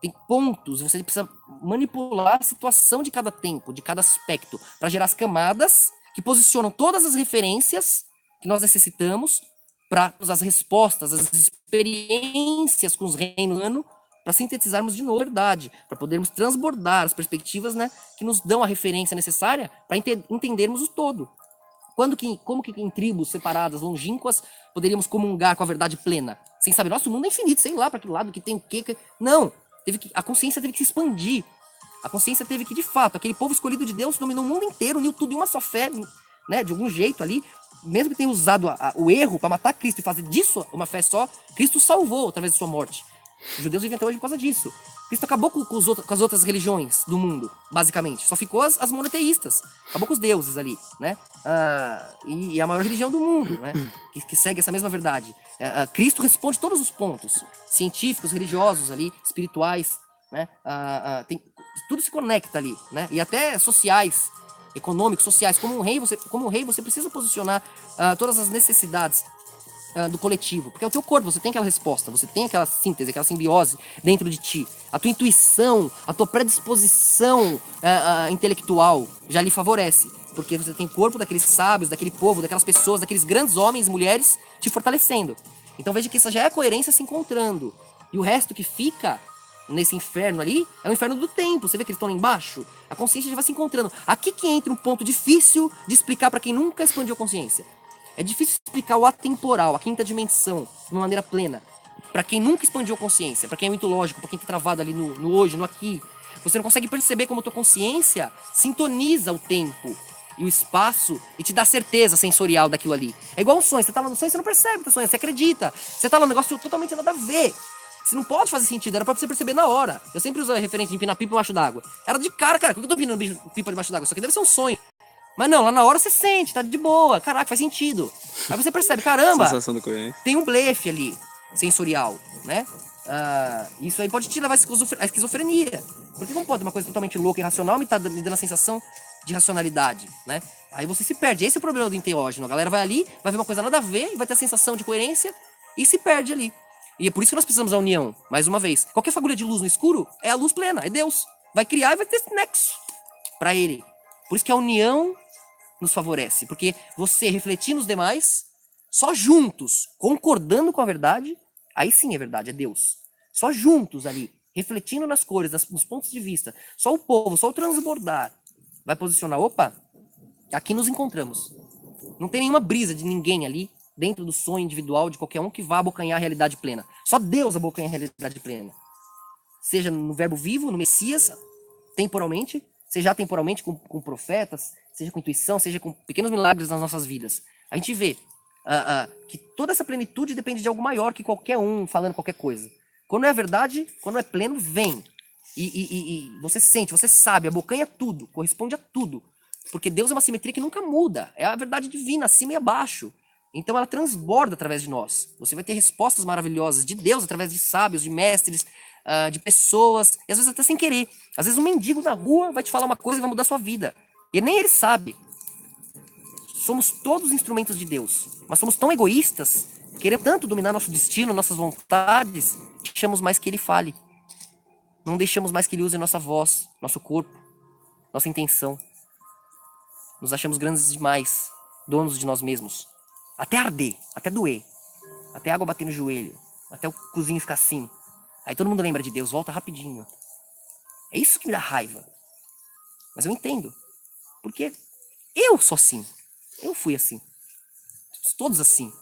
Tem pontos, você precisa manipular a situação de cada tempo, de cada aspecto, para gerar as camadas que posicionam todas as referências que nós necessitamos para as respostas, as experiências com os reinos humanos, para sintetizarmos de novo a verdade, para podermos transbordar as perspectivas, né, que nos dão a referência necessária para entendermos o todo. Como que em tribos separadas, longínquas, poderíamos comungar com a verdade plena? Sem saber, nosso mundo é infinito, sei lá para que lado, que tem o quê. Não! A consciência teve que se expandir. A consciência teve que, de fato, aquele povo escolhido de Deus dominou o mundo inteiro, uniu tudo em uma só fé, né, de algum jeito ali, mesmo que tenha usado o erro para matar Cristo e fazer disso uma fé só, Cristo salvou através da sua morte. Os judeus vivem até hoje por causa disso. Cristo acabou com as outras religiões do mundo, basicamente. Só ficou as monoteístas. Acabou com os deuses ali, né? E a maior religião do mundo, né? Que segue essa mesma verdade. Cristo responde todos os pontos. Científicos, religiosos ali, espirituais, né? Tudo se conecta ali, né? E até sociais, econômicos, sociais. Como um rei, você precisa posicionar todas as necessidades do coletivo, porque é o teu corpo, você tem aquela resposta, você tem aquela síntese, aquela simbiose dentro de ti, a tua intuição, a tua predisposição intelectual já lhe favorece, porque você tem o corpo daqueles sábios, daquele povo, daquelas pessoas, daqueles grandes homens e mulheres te fortalecendo. Então veja que isso já é a coerência se encontrando, e o resto que fica nesse inferno ali é o inferno do tempo. Você vê que eles estão lá embaixo, a consciência já vai se encontrando. Aqui que entra um ponto difícil de explicar para quem nunca expandiu a consciência. É difícil explicar o atemporal, a quinta dimensão, de uma maneira plena. Para quem nunca expandiu a consciência, para quem é muito lógico, para quem está travado ali no hoje, no aqui. Você não consegue perceber como a tua consciência sintoniza o tempo e o espaço e te dá certeza sensorial daquilo ali. É igual um sonho, você tá lá no sonho, você não percebe que tá sonhando, você acredita. Você tá lá no negócio totalmente nada a ver. Você não pode fazer sentido, era pra você perceber na hora. Eu sempre uso a referência de empinar pipa embaixo d'água. Era de cara, por que eu tô empinando pipa debaixo d'água? Isso aqui deve ser um sonho. Mas não, lá na hora você sente, tá de boa, caraca, faz sentido. Aí você percebe, caramba, tem um blefe ali, sensorial, né? Isso aí pode te levar à esquizofrenia. Porque não pode uma coisa totalmente louca e irracional me dando a sensação de racionalidade, né? Aí você se perde, esse é o problema do enteógeno. A galera vai ali, vai ver uma coisa nada a ver, vai ter a sensação de coerência e se perde ali. E é por isso que nós precisamos da união, mais uma vez. Qualquer fagulha de luz no escuro é a luz plena, é Deus. vai criar e vai ter esse nexo para ele. Por isso que a união nos favorece, porque você refletindo os demais, só juntos, concordando com a verdade, aí sim é verdade, é Deus. Só juntos ali, refletindo nas cores, nos pontos de vista, só o povo, só o transbordar, vai posicionar, opa, aqui nos encontramos. Não tem nenhuma brisa de ninguém ali, dentro do sonho individual de qualquer um que vá abocanhar a realidade plena. Só Deus abocanha a realidade plena. Seja no verbo vivo, no Messias, temporalmente, seja atemporalmente com profetas, seja com intuição, seja com pequenos milagres nas nossas vidas. A gente vê que toda essa plenitude depende de algo maior que qualquer um falando qualquer coisa. Quando é verdade, quando é pleno, vem. E você sente, você sabe, abocanha tudo, corresponde a tudo. Porque Deus é uma simetria que nunca muda. É a verdade divina, acima e abaixo. Então ela transborda através de nós. Você vai ter respostas maravilhosas de Deus através de sábios, de mestres, de pessoas, e às vezes até sem querer. Às vezes um mendigo na rua vai te falar uma coisa e vai mudar a sua vida. E nem ele sabe. Somos todos instrumentos de Deus, mas somos tão egoístas, queremos tanto dominar nosso destino, nossas vontades, que deixamos mais que ele fale. Não deixamos mais que ele use nossa voz, nosso corpo, nossa intenção. Nos achamos grandes demais, donos de nós mesmos. Até arder, até doer, até a água bater no joelho, até o cozinho ficar assim. Aí todo mundo lembra de Deus, volta rapidinho. É isso que me dá raiva. Mas eu entendo. Porque eu sou assim. Eu fui assim. Somos todos assim.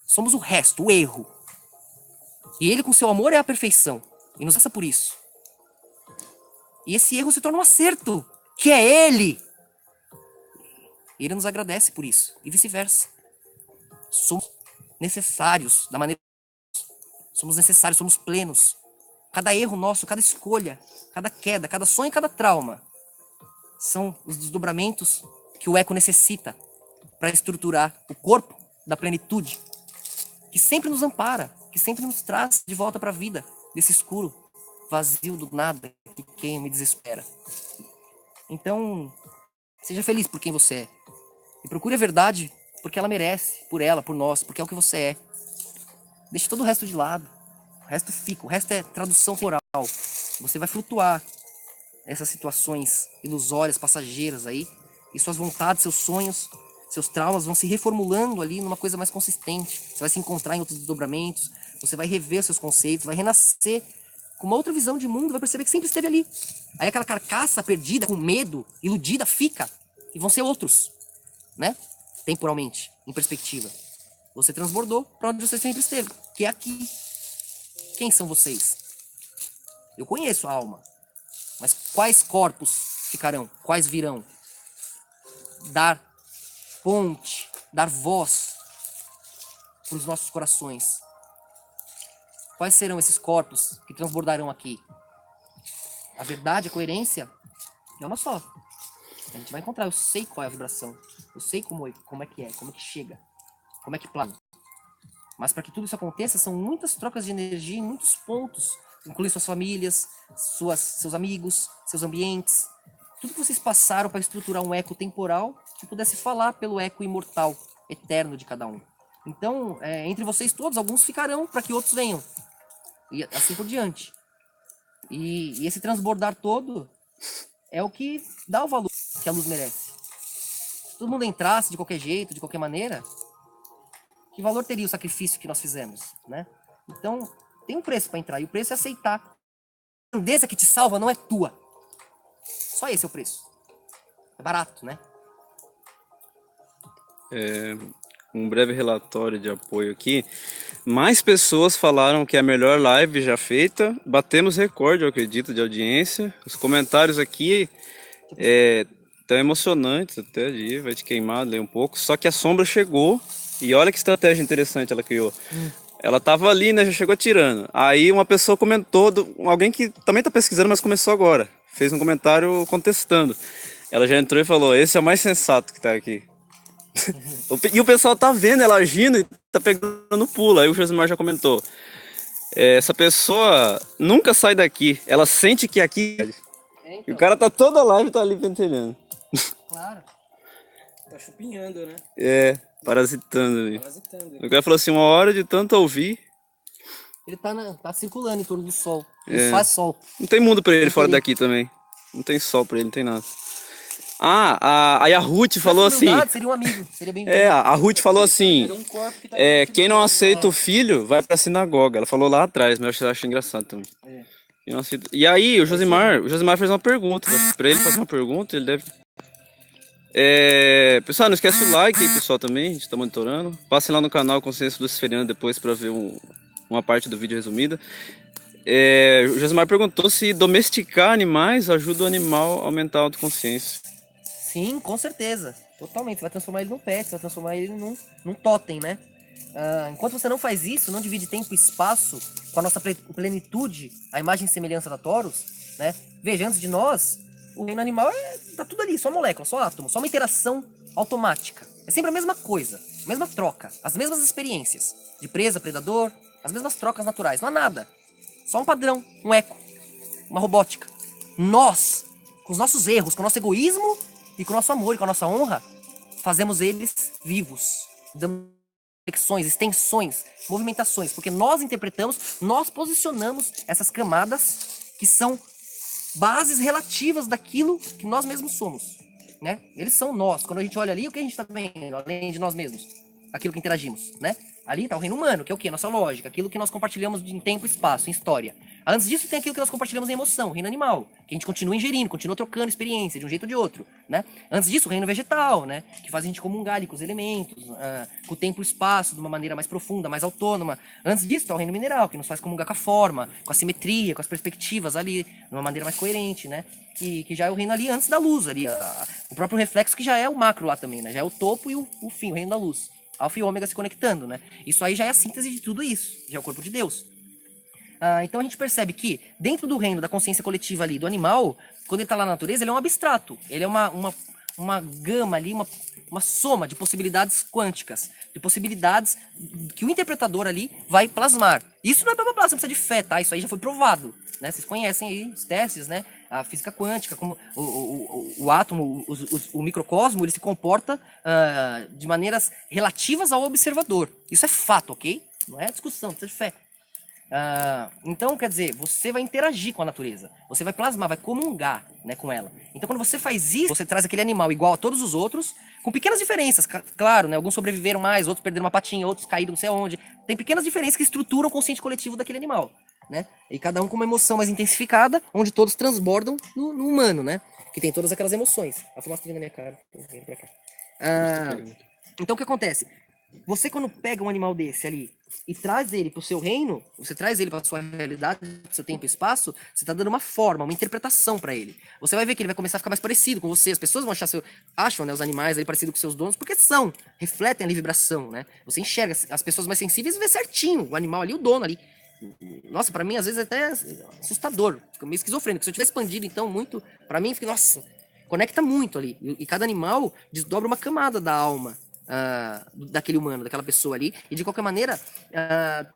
Somos o resto, o erro. E ele com seu amor é a perfeição. E nos passa por isso. E esse erro se torna um acerto, que é ele. E ele nos agradece por isso. E vice-versa. Somos necessários da maneira. Somos necessários, somos plenos. Cada erro nosso, cada escolha, cada queda, cada sonho, cada trauma são os desdobramentos que o eco necessita para estruturar o corpo da plenitude, que sempre nos ampara, que sempre nos traz de volta para a vida, desse escuro, vazio do nada, que queima e desespera. Então, seja feliz por quem você é. E procure a verdade porque ela merece, por ela, por nós, porque é o que você é. Deixe todo o resto de lado. O resto fica, o resto é tradução floral. Você vai flutuar nessas situações ilusórias, passageiras aí, e suas vontades, seus sonhos, seus traumas vão se reformulando ali numa coisa mais consistente. Você vai se encontrar em outros desdobramentos, você vai rever seus conceitos, vai renascer com uma outra visão de mundo, vai perceber que sempre esteve ali. Aí aquela carcaça perdida, com medo, iludida, fica, e vão ser outros, né? Temporalmente, em perspectiva. Você transbordou para onde você sempre esteve, que é aqui. Quem são vocês? Eu conheço a alma, mas quais corpos ficarão? Quais virão? Dar ponte, dar voz para os nossos corações. Quais serão esses corpos que transbordarão aqui? A verdade, a coerência é uma só. A gente vai encontrar, eu sei qual é a vibração, eu sei como é que chega, como é que plana. Mas para que tudo isso aconteça, são muitas trocas de energia em muitos pontos, incluindo suas famílias, seus amigos, seus ambientes. Tudo que vocês passaram para estruturar um eco temporal que pudesse falar pelo eco imortal, eterno de cada um. Então, entre vocês todos, alguns ficarão para que outros venham. E assim por diante. E esse transbordar todo é o que dá o valor que a luz merece. Se todo mundo entrasse de qualquer jeito, de qualquer maneira, que valor teria o sacrifício que nós fizemos, né? Então, tem um preço para entrar, e o preço é aceitar. A grandeza que te salva não é tua. Só esse é o preço. É barato, né? Um breve relatório de apoio aqui. Mais pessoas falaram que é a melhor live já feita. Batemos recorde, eu acredito, de audiência. Os comentários aqui tão emocionantes até, vai te queimar, ler um pouco. Só que a sombra chegou e olha que estratégia interessante ela criou. Ela tava ali, né? Já chegou atirando. Aí uma pessoa comentou, alguém que também tá pesquisando, mas começou agora. Fez um comentário contestando. Ela já entrou e falou: esse é o mais sensato que tá aqui. E o pessoal tá vendo ela agindo e tá pegando no pulo. Aí o Josimar já comentou: essa pessoa nunca sai daqui. Ela sente que aqui. Então. E o cara tá toda a live, tá ali pentelhando. Claro. Tá chupinhando, né? Parasitando ali. Parasitando. O cara falou assim: uma hora de tanto ouvir, Ele tá circulando em torno do Sol. É. Ele faz Sol. Não tem mundo pra ele Não fora tem- daqui também. Não tem sol pra ele, não tem nada. Aí a Ruth falou Mas, na assim. humildade, seria um amigo. Seria bem A Ruth falou assim. Seria um corpo que tá Quem não aceita o filho, vai pra sinagoga. Ela falou lá atrás, mas eu acho engraçado também. É. Quem não aceita- E aí, o Josimar fez uma pergunta. Pra ele fazer uma pergunta, ele deve. Pessoal, não esquece o like aí, pessoal, também. A gente tá monitorando. Passem lá no canal Consciência Luciferiana depois pra ver uma parte do vídeo resumida. O Josimar perguntou se domesticar animais ajuda o animal a aumentar a autoconsciência. Sim, com certeza. Totalmente. Você vai transformar ele num pet, você vai transformar ele num totem, né? Enquanto você não faz isso, não divide tempo e espaço com a nossa plenitude, a imagem e semelhança da Taurus, né? Veja, antes de nós, o reino animal tá tudo ali, só molécula, só átomo, só uma interação automática. É sempre a mesma coisa, a mesma troca, as mesmas experiências de presa, predador, as mesmas trocas naturais, não há nada. Só um padrão, um eco, uma robótica. Nós, com os nossos erros, com o nosso egoísmo e com o nosso amor e com a nossa honra, fazemos eles vivos. Damos flexões, extensões, movimentações, porque nós interpretamos, nós posicionamos essas camadas que são bases relativas daquilo que nós mesmos somos, né? Eles são nós. Quando a gente olha ali, o que a gente está vendo, além de nós mesmos? Aquilo que interagimos, né? Ali está o reino humano, que é o quê? Nossa lógica, aquilo que nós compartilhamos em tempo e espaço, em história. Antes disso tem aquilo que nós compartilhamos em emoção, o reino animal, que a gente continua ingerindo, continua trocando experiência de um jeito ou de outro, né? Antes disso, o reino vegetal, né? Que faz a gente comungar ali com os elementos, com o tempo e o espaço, de uma maneira mais profunda, mais autônoma. Antes disso, está o reino mineral, que nos faz comungar com a forma, com a simetria, com as perspectivas ali, de uma maneira mais coerente, né? Que já é o reino ali antes da luz, ali, o próprio reflexo que já é o macro lá também, né? Já é o topo e o fim, o reino da luz. Alfa e ômega se conectando, né? Isso aí já é a síntese de tudo isso, já é o corpo de Deus. Então a gente percebe que dentro do reino da consciência coletiva ali do animal, quando ele está lá na natureza, ele é um abstrato, ele é uma gama ali, uma soma de possibilidades quânticas, de possibilidades que o interpretador ali vai plasmar. Isso não é blá blá blá, você precisa de fé, tá? Isso aí já foi provado, né? Vocês conhecem aí os testes, né? A física quântica, como o átomo, o microcosmo, ele se comporta de maneiras relativas ao observador. Isso é fato, ok? Não é discussão, precisa de fé. Então, quer dizer, você vai interagir com a natureza, você vai plasmar, vai comungar, né, com ela. Então, quando você faz isso, você traz aquele animal igual a todos os outros, com pequenas diferenças, claro, né? Alguns sobreviveram mais, outros perderam uma patinha, outros caíram não sei aonde. Tem pequenas diferenças que estruturam o consciente coletivo daquele animal, né? E cada um com uma emoção mais intensificada, onde todos transbordam no humano, né? Que tem todas aquelas emoções. A fumaça tá vindo na minha cara. Pra cá. Então, o que acontece? Você, quando pega um animal desse ali e traz ele pro seu reino, você traz ele pra sua realidade, pro seu tempo e espaço, você tá dando uma forma, uma interpretação pra ele. Você vai ver que ele vai começar a ficar mais parecido com você. As pessoas vão acham, né, os animais ali parecidos com seus donos, porque refletem ali vibração, né? Você enxerga as pessoas mais sensíveis e vê certinho o animal ali, o dono ali. Nossa, pra mim, às vezes, é até assustador. Fica meio esquizofrênico. Se eu tiver expandido, então, muito, pra mim, fica, nossa, conecta muito ali. E cada animal desdobra uma camada da alma daquele humano, daquela pessoa ali, e de qualquer maneira,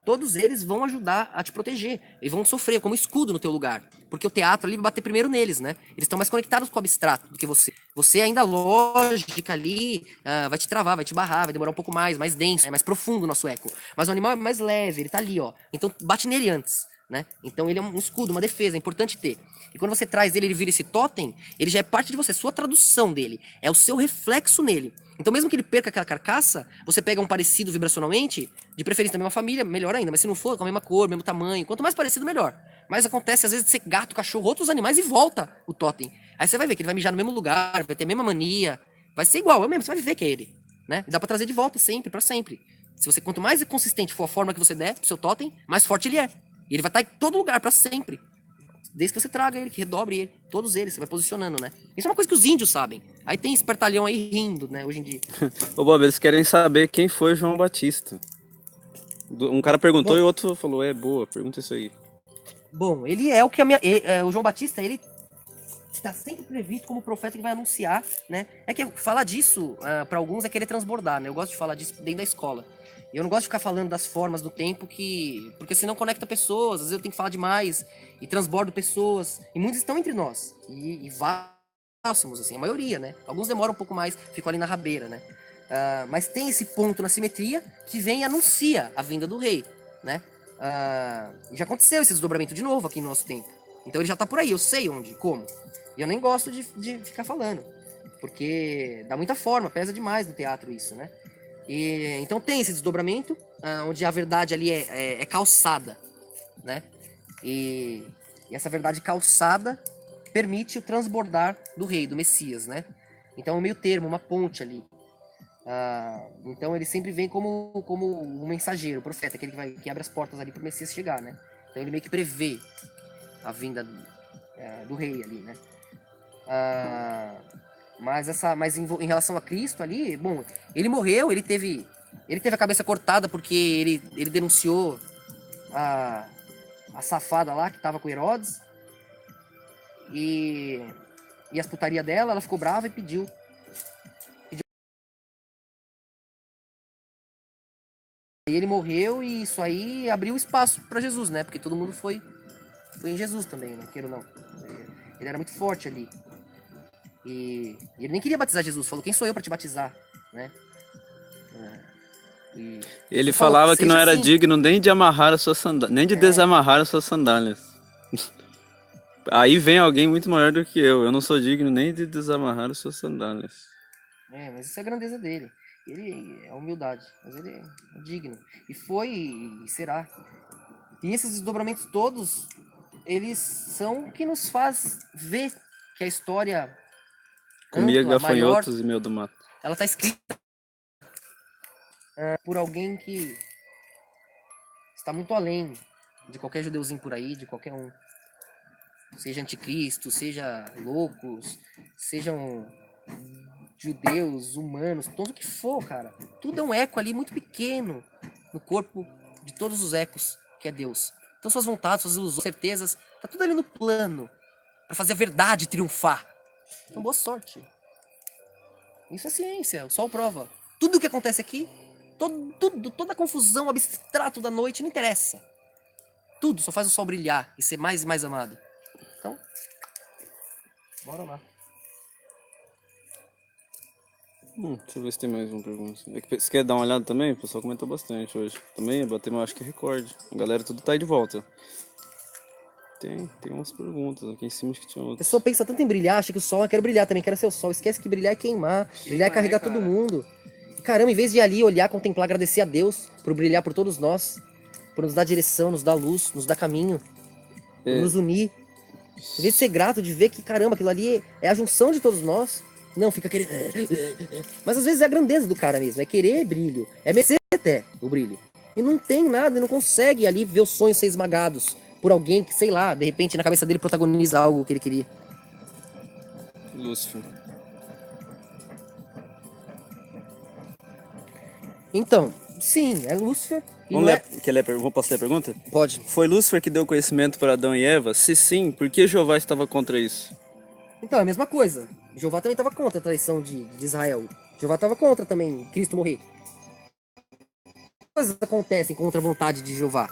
todos eles vão ajudar a te proteger, e vão sofrer como escudo no teu lugar, porque o teatro ali vai bater primeiro neles, né? Eles estão mais conectados com o abstrato do que você. Você ainda, a lógica ali, vai te travar, vai te barrar, vai demorar um pouco mais denso, mais profundo o nosso eco. Mas o animal é mais leve, ele tá ali, ó. Então bate nele antes, né? Então ele é um escudo, uma defesa, é importante ter. E quando você traz ele vira esse totem, ele já é parte de você, sua tradução dele, é o seu reflexo nele. Então mesmo que ele perca aquela carcaça, você pega um parecido vibracionalmente, de preferência da mesma família, melhor ainda, mas se não for, com a mesma cor, mesmo tamanho, quanto mais parecido, melhor. Mas acontece às vezes de ser gato, cachorro, outros animais e volta o totem. Aí você vai ver que ele vai mijar no mesmo lugar, vai ter a mesma mania, vai ser igual, mesmo, você vai ver que é ele, né? E dá pra trazer de volta sempre, pra sempre. Se você, quanto mais consistente for a forma que você der pro seu totem, mais forte ele é. E ele vai estar em todo lugar, pra sempre. Desde que você traga ele, que redobre ele. Todos eles, você vai posicionando, né? Isso é uma coisa que os índios sabem. Aí tem esse espertalhão aí rindo, né, hoje em dia. Ô Bob, eles querem saber quem foi João Batista. Um cara perguntou e o outro falou, boa, pergunta isso aí. Bom, ele é o que o João Batista, ele está sempre previsto como profeta que vai anunciar, né? É que falar disso, para alguns, é querer transbordar, né? Eu gosto de falar disso dentro da escola. Eu não gosto de ficar falando das formas do tempo porque senão conecta pessoas, às vezes eu tenho que falar demais e transbordo pessoas, e muitos estão entre nós, e próximos, assim, a maioria, né? Alguns demoram um pouco mais, ficam ali na rabeira, né? Mas tem esse ponto na simetria que vem e anuncia a vinda do rei, né? Já aconteceu esse desdobramento de novo aqui no nosso tempo. Então ele já tá por aí, eu sei onde, como. E eu nem gosto de ficar falando, porque dá muita forma, pesa demais no teatro isso, né? Então tem esse desdobramento, onde a verdade ali é calçada, né? E essa verdade calçada permite o transbordar do rei, do Messias, né? Então é um meio termo, uma ponte ali. Então ele sempre vem como um mensageiro, o profeta, aquele que abre as portas ali para o Messias chegar, né? Então ele meio que prevê a vinda do rei ali, né? Mas em relação a Cristo ali, bom, ele morreu, ele teve a cabeça cortada porque ele denunciou a safada lá que tava com Herodes e as putaria dela, ela ficou brava e pediu. E ele morreu e isso aí abriu espaço para Jesus, né? Porque todo mundo foi em Jesus também, não queira ou não. Ele era muito forte ali. E ele nem queria batizar Jesus, falou: quem sou eu para te batizar, né? Ele falava que não era assim, digno nem de amarrar as suas sandálias, nem de desamarrar as suas sandálias. Aí vem alguém muito maior do que eu. Eu não sou digno nem de desamarrar as suas sandálias. Mas isso é a grandeza dele. Ele é humildade, mas ele é digno. E foi e será. E esses desdobramentos todos, eles são o que nos faz ver que a história Comia ampla, maior, gafanhotos e mel do mato. ela está escrita por alguém que está muito além de qualquer judeuzinho por aí, de qualquer um. Seja anticristo, seja loucos, sejam judeus, humanos, tudo que for, cara. Tudo é um eco ali muito pequeno no corpo de todos os ecos, que é Deus. Então suas vontades, suas ilusões, certezas, tá tudo ali no plano para fazer a verdade triunfar. Então boa sorte. Isso é ciência, o sol prova. Tudo que acontece aqui, toda a confusão, abstrato da noite, não interessa. Tudo só faz o sol brilhar e ser mais e mais amado. Então, bora lá. Deixa eu ver se tem mais uma pergunta. Você quer dar uma olhada também? O pessoal comentou bastante hoje. Também batemos, acho que recorde. A galera tudo tá aí de volta. Tem umas perguntas aqui em cima, acho que tinha A outras. pessoa pensa tanto em brilhar, acha que o sol, eu quero brilhar também, quero ser o sol. Esquece que brilhar é queimar, brilhar é carregar todo mundo. E, caramba, em vez de ir ali olhar, contemplar, agradecer a Deus por brilhar por todos nós, por nos dar direção, nos dar luz, nos dar caminho, por nos unir. Em vez de ser grato, de ver que, caramba, aquilo ali é a junção de todos nós. Não, fica querendo. Mas às vezes é a grandeza do cara mesmo, é querer brilho, é merecer até o brilho. E não tem nada, ele não consegue ali ver os sonhos ser esmagados por alguém que, sei lá, de repente na cabeça dele protagoniza algo que ele queria. Lúcifer. Então, sim, é Lúcifer. E não é... Posso ler a pergunta? Pode. Foi Lúcifer que deu conhecimento para Adão e Eva? Se sim, por que Jeová estava contra isso? Então, é a mesma coisa. Jeová também estava contra a traição de Israel. Jeová estava contra também Cristo morrer. Coisas acontecem contra a vontade de Jeová.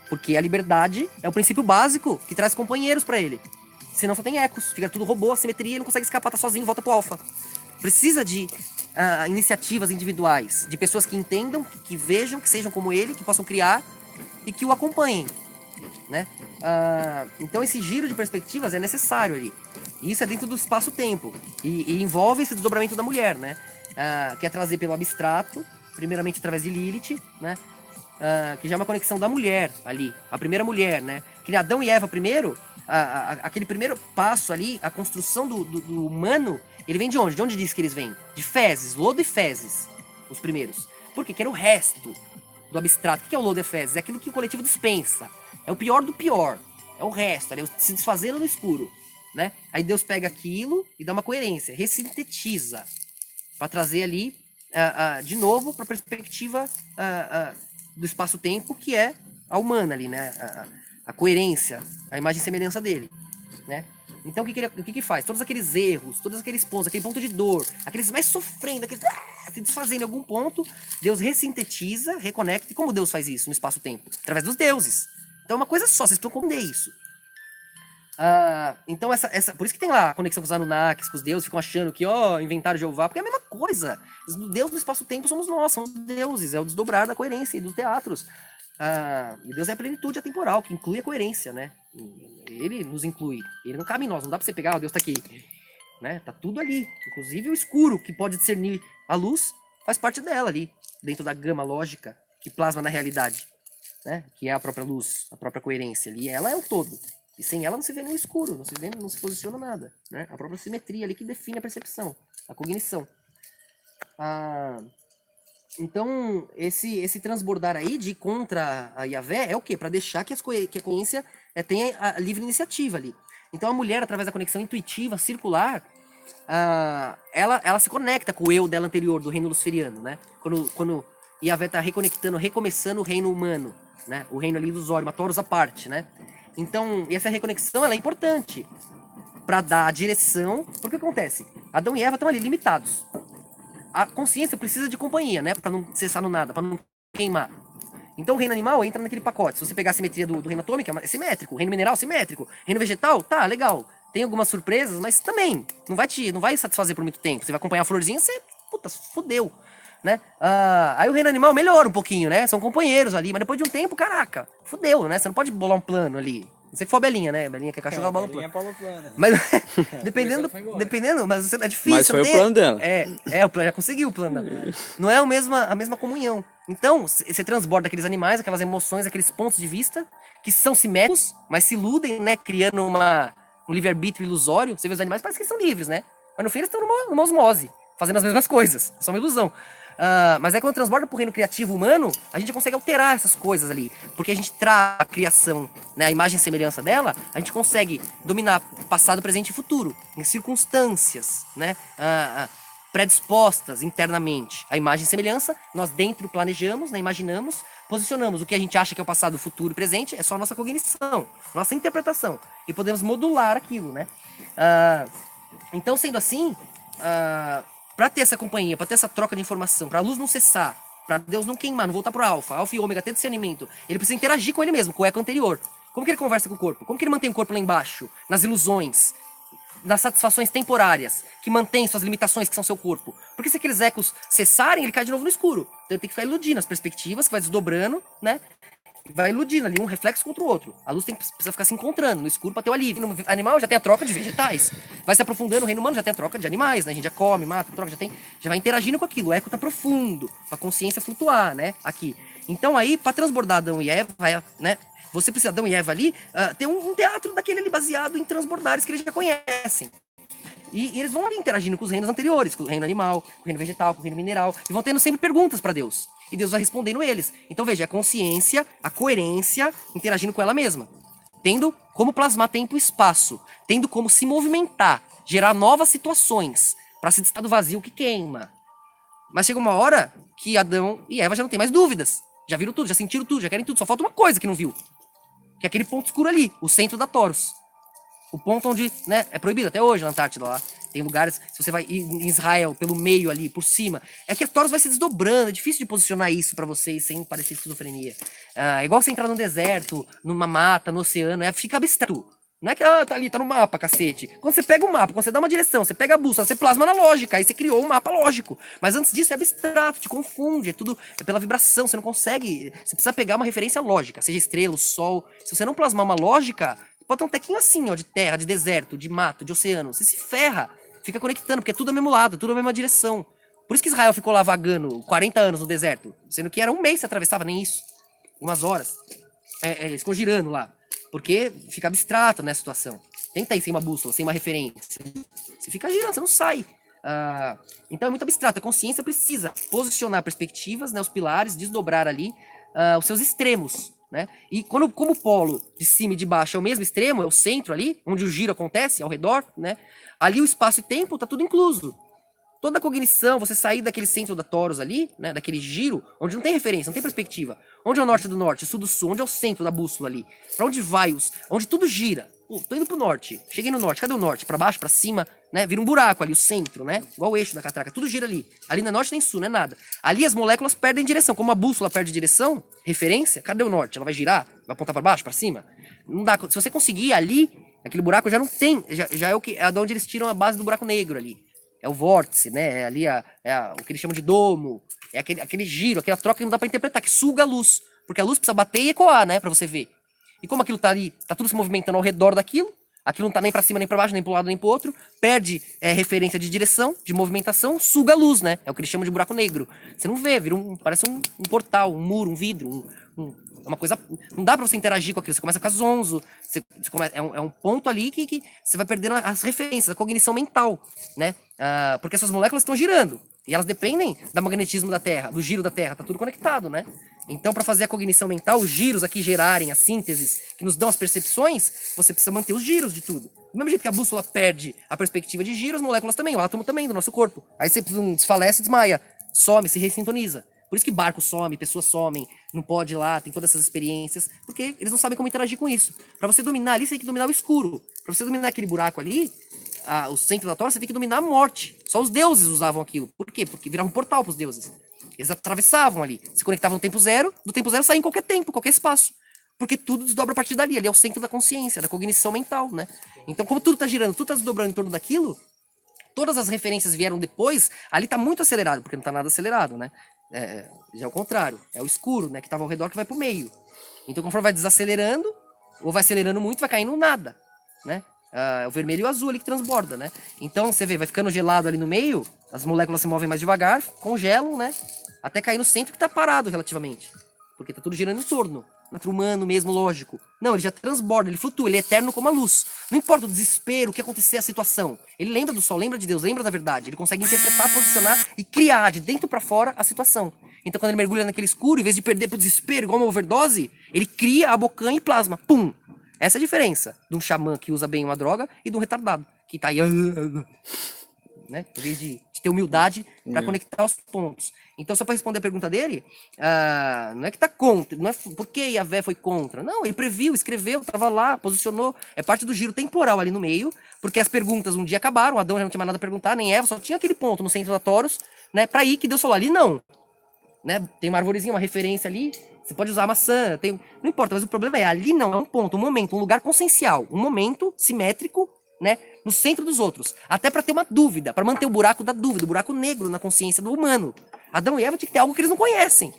Porque a liberdade é o princípio básico que traz companheiros para ele. Senão só tem ecos, fica tudo robô, assimetria, ele não consegue escapar, tá sozinho, volta pro alfa. Precisa de iniciativas individuais, de pessoas que entendam, que vejam, que sejam como ele, que possam criar e que o acompanhem, né? Então esse giro de perspectivas é necessário ali. E isso é dentro do espaço-tempo e envolve esse desdobramento da mulher, né? Que é trazer pelo abstrato, primeiramente através de Lilith, né? Que já é uma conexão da mulher ali, a primeira mulher, né? Que Adão e Eva primeiro, aquele primeiro passo ali, a construção do humano, ele vem de onde? De onde diz que eles vêm? De fezes, lodo e fezes, os primeiros. Por quê? Que era o resto do abstrato. O que é o lodo e fezes? É aquilo que o coletivo dispensa. É o pior do pior. É o resto, é se desfazendo no escuro, né? Aí Deus pega aquilo e dá uma coerência, ressintetiza, para trazer ali, de novo, para a perspectiva do espaço-tempo, que é a humana ali, né? A coerência, a imagem e semelhança dele, né? Então o que faz? Todos aqueles erros, todos aqueles pontos, aquele ponto de dor, aqueles mais sofrendo, aqueles se desfazendo em algum ponto, Deus ressintetiza, reconecta. E como Deus faz isso no espaço-tempo? Através dos deuses. Então é uma coisa só, vocês precisam compreender isso. Então por isso que tem lá a conexão com os Anunnakis, com os deuses, ficam achando que, inventaram Jeová, porque é a mesma coisa. Deus no espaço-tempo somos nós, somos deuses, é o desdobrar da coerência e dos teatros. E Deus é a plenitude atemporal, que inclui a coerência, né? Ele nos inclui. Ele não cabe em nós. Não dá pra você pegar, Deus tá aqui. Né? Tá tudo ali. Inclusive o escuro, que pode discernir a luz, faz parte dela ali. Dentro da gama lógica que plasma na realidade. Né? Que é a própria luz, a própria coerência ali. Ela é o todo. E sem ela não se vê no escuro, não se posiciona nada. Né? A própria simetria ali que define a percepção, a cognição. Então, esse transbordar aí de contra a Yahvé é o quê? Para deixar que a consciência tenha a livre iniciativa ali. Então, a mulher, através da conexão intuitiva, circular, ela se conecta com o eu dela anterior, do reino luciferiano, né? Quando Yahvé está reconectando, recomeçando o reino humano, né? O reino ali ilusório, uma Taurus à parte, né? Então, essa reconexão ela é importante para dar a direção, porque o que acontece? Adão e Eva estão ali limitados. A consciência precisa de companhia, né? Para não cessar no nada, para não queimar. Então o reino animal entra naquele pacote. Se você pegar a simetria do reino atômico, é simétrico. Reino mineral, simétrico. Reino vegetal, tá, legal. Tem algumas surpresas, mas também não vai satisfazer por muito tempo. Você vai acompanhar a florzinha, você, puta, fudeu. Né? Aí o reino animal melhora um pouquinho, né? São companheiros ali, mas depois de um tempo, caraca, fudeu, né? Você não pode bolar um plano ali. Não sei que for a Belinha, né? Belinha que é cachorro, ela bola um plano. Mas dependendo, mas é difícil. Mas foi o plano dela. O plano já conseguiu o plano dela. Não é a mesma comunhão. Então, você transborda aqueles animais, aquelas emoções, aqueles pontos de vista que são simétricos, mas se iludem, né? Criando um livre-arbítrio ilusório. Você vê os animais, parece que eles são livres, né? Mas no fim eles estão numa osmose, fazendo as mesmas coisas. É só uma ilusão. Mas é quando transborda pro reino criativo humano, a gente consegue alterar essas coisas ali. Porque a gente traz a criação, né, a imagem e semelhança dela, a gente consegue dominar passado, presente e futuro, em circunstâncias, né, predispostas internamente. A imagem e semelhança, nós dentro planejamos, né, imaginamos, posicionamos o que a gente acha que é o passado, o futuro e o presente, é só a nossa cognição, nossa interpretação. E podemos modular aquilo, né. Então, sendo assim, para ter essa companhia, para ter essa troca de informação, para a luz não cessar, para Deus não queimar, não voltar pro alfa e ômega, ter discernimento, ele precisa interagir com ele mesmo, com o eco anterior. Como que ele conversa com o corpo? Como que ele mantém o corpo lá embaixo, nas ilusões, nas satisfações temporárias, que mantém suas limitações, que são seu corpo? Porque se aqueles ecos cessarem, ele cai de novo no escuro. Então ele tem que ficar iludindo as perspectivas, que vai desdobrando, né? Vai iludindo ali, um reflexo contra o outro. A luz precisa ficar se encontrando no escuro para ter o alívio. No animal já tem a troca de vegetais. Vai se aprofundando, o reino humano já tem a troca de animais, né? A gente já come, mata, troca, já vai interagindo com aquilo. O eco tá profundo, a consciência flutuar, né? Aqui. Então aí, para transbordar Adão e Eva, né? Você precisa, Adão e Eva ali, ter um teatro daquele ali baseado em transbordares que eles já conhecem. E eles vão ali interagindo com os reinos anteriores, com o reino animal, com o reino vegetal, com o reino mineral, e vão tendo sempre perguntas para Deus. E Deus vai respondendo eles. Então veja, a consciência, a coerência, interagindo com ela mesma. Tendo como plasmar tempo e espaço. Tendo como se movimentar, gerar novas situações, para se destar do vazio que queima. Mas chega uma hora que Adão e Eva já não tem mais dúvidas. Já viram tudo, já sentiram tudo, já querem tudo. Só falta uma coisa que não viu. Que é aquele ponto escuro ali, o centro da Taurus. O ponto onde, né, é proibido até hoje na Antártida lá. Tem lugares, se você vai em Israel, pelo meio ali, por cima, é que a Taurus vai se desdobrando, é difícil de posicionar isso pra vocês sem parecer esquizofrenia. É igual você entrar no deserto, numa mata, no oceano, fica abstrato. Não é que tá ali, tá no mapa, cacete. Quando você pega o mapa, quando você dá uma direção, você pega a bússola, você plasma na lógica, aí você criou um mapa lógico. Mas antes disso é abstrato, te confunde, é pela vibração, você não consegue. Você precisa pegar uma referência lógica, seja estrela, o sol. Se você não plasmar uma lógica, pode ter um tequinho assim, ó, de terra, de deserto, de mato, de oceano. Você se ferra, fica conectando, porque é tudo a mesmo lado, tudo a mesma direção. Por isso que Israel ficou lá vagando 40 anos no deserto, sendo que era um mês que você atravessava, nem isso. Umas horas. Eles ficou girando lá. Porque fica abstrato, né, a situação. Tenta ir sem uma bússola, sem uma referência. Você fica girando, você não sai. Então é muito abstrato. A consciência precisa posicionar perspectivas, né, os pilares, desdobrar ali os seus extremos. Né? E como o polo de cima e de baixo é o mesmo extremo, é o centro ali, onde o giro acontece, ao redor, né? Ali o espaço e tempo tá tudo incluso. Toda a cognição, você sair daquele centro da Taurus ali, né? Daquele giro, onde não tem referência, não tem perspectiva. Onde é o norte do norte, sul do sul, onde é o centro da bússola ali? Pra onde vai onde tudo gira? Tô indo pro norte, cheguei no norte, cadê o norte? Pra baixo, pra cima, né? Vira um buraco ali, o centro, né? Igual o eixo da catraca, tudo gira ali. Ali não é norte nem sul, não é nada. Ali as moléculas perdem direção, como a bússola perde direção, referência, cadê o norte? Ela vai girar? Vai apontar pra baixo, pra cima? Não dá, se você conseguir ali, aquele buraco já não tem, já é de onde eles tiram a base do buraco negro ali. É o vórtice, né? É ali o que eles chamam de domo. É aquele giro, aquela troca que não dá pra interpretar, que suga a luz. Porque a luz precisa bater e ecoar, né? Pra você ver. E como aquilo tá ali, tá tudo se movimentando ao redor daquilo, aquilo não tá nem pra cima, nem pra baixo, nem pro lado, nem pro outro, perde referência de direção, de movimentação, suga a luz, né? É o que eles chamam de buraco negro. Você não vê, vira parece um portal, um muro, um vidro, uma coisa. Não dá pra você interagir com aquilo, você começa a ficar zonzo. É um ponto ali que você vai perdendo as referências, a cognição mental, né? Porque essas moléculas estão girando. E elas dependem do magnetismo da Terra, do giro da Terra, tá tudo conectado, né? Então, para fazer a cognição mental, os giros aqui gerarem as sínteses que nos dão as percepções, você precisa manter os giros de tudo. Do mesmo jeito que a bússola perde a perspectiva de giro, as moléculas também, o átomo também do nosso corpo. Aí você desfalece, desmaia, some, se ressintoniza. Por isso que barco some, pessoas somem, não pode ir lá, tem todas essas experiências, porque eles não sabem como interagir com isso. Para você dominar ali, você tem que dominar o escuro. Para você dominar aquele buraco ali, o centro da Tora, você tem que dominar a morte. Só os deuses usavam aquilo. Por quê? Porque virava um portal para os deuses. Eles atravessavam ali, se conectavam no tempo zero, do tempo zero saíam em qualquer tempo, qualquer espaço. Porque tudo desdobra a partir dali, ali é o centro da consciência, da cognição mental, né? Então, como tudo tá girando, tudo tá desdobrando em torno daquilo, todas as referências vieram depois, ali tá muito acelerado, porque não tá nada acelerado, né? Já é o contrário, é o escuro, né, que tava ao redor que vai pro meio. Então, conforme vai desacelerando, ou vai acelerando muito, vai caindo nada, né? O vermelho e o azul ali que transborda, né? Então, você vê, vai ficando gelado ali no meio, as moléculas se movem mais devagar, congelam, né? Até cair no centro que tá parado relativamente. Porque tá tudo girando em torno. Natural humano mesmo, lógico. Não, ele já transborda, ele flutua, ele é eterno como a luz. Não importa o desespero, o que acontecer, a situação. Ele lembra do sol, lembra de Deus, lembra da verdade. Ele consegue interpretar, posicionar e criar de dentro pra fora a situação. Então quando ele mergulha naquele escuro, em vez de perder pro desespero, igual uma overdose, ele cria a bocanha e plasma. Pum! Essa é a diferença de um xamã que usa bem uma droga e de um retardado, que tá aí... Né? Em vez de ter humildade para conectar os pontos. Então, só para responder a pergunta dele, não é que tá contra, não é porque Yahvé foi contra. Não, ele previu, escreveu, estava lá, posicionou. É parte do giro temporal ali no meio, porque as perguntas um dia acabaram, Adão já não tinha mais nada a perguntar, nem Eva, só tinha aquele ponto no centro da Toros, né? Para ir que Deus falou ali, não. Né? Tem uma arvorezinha, uma referência ali, você pode usar maçã, não importa, mas o problema é, ali não, é um ponto, um momento, um lugar consciencial, um momento simétrico, né? No centro dos outros. Até para ter uma dúvida, para manter o buraco da dúvida, o buraco negro na consciência do humano. Adão e Eva tinham que ter algo que eles não conhecem,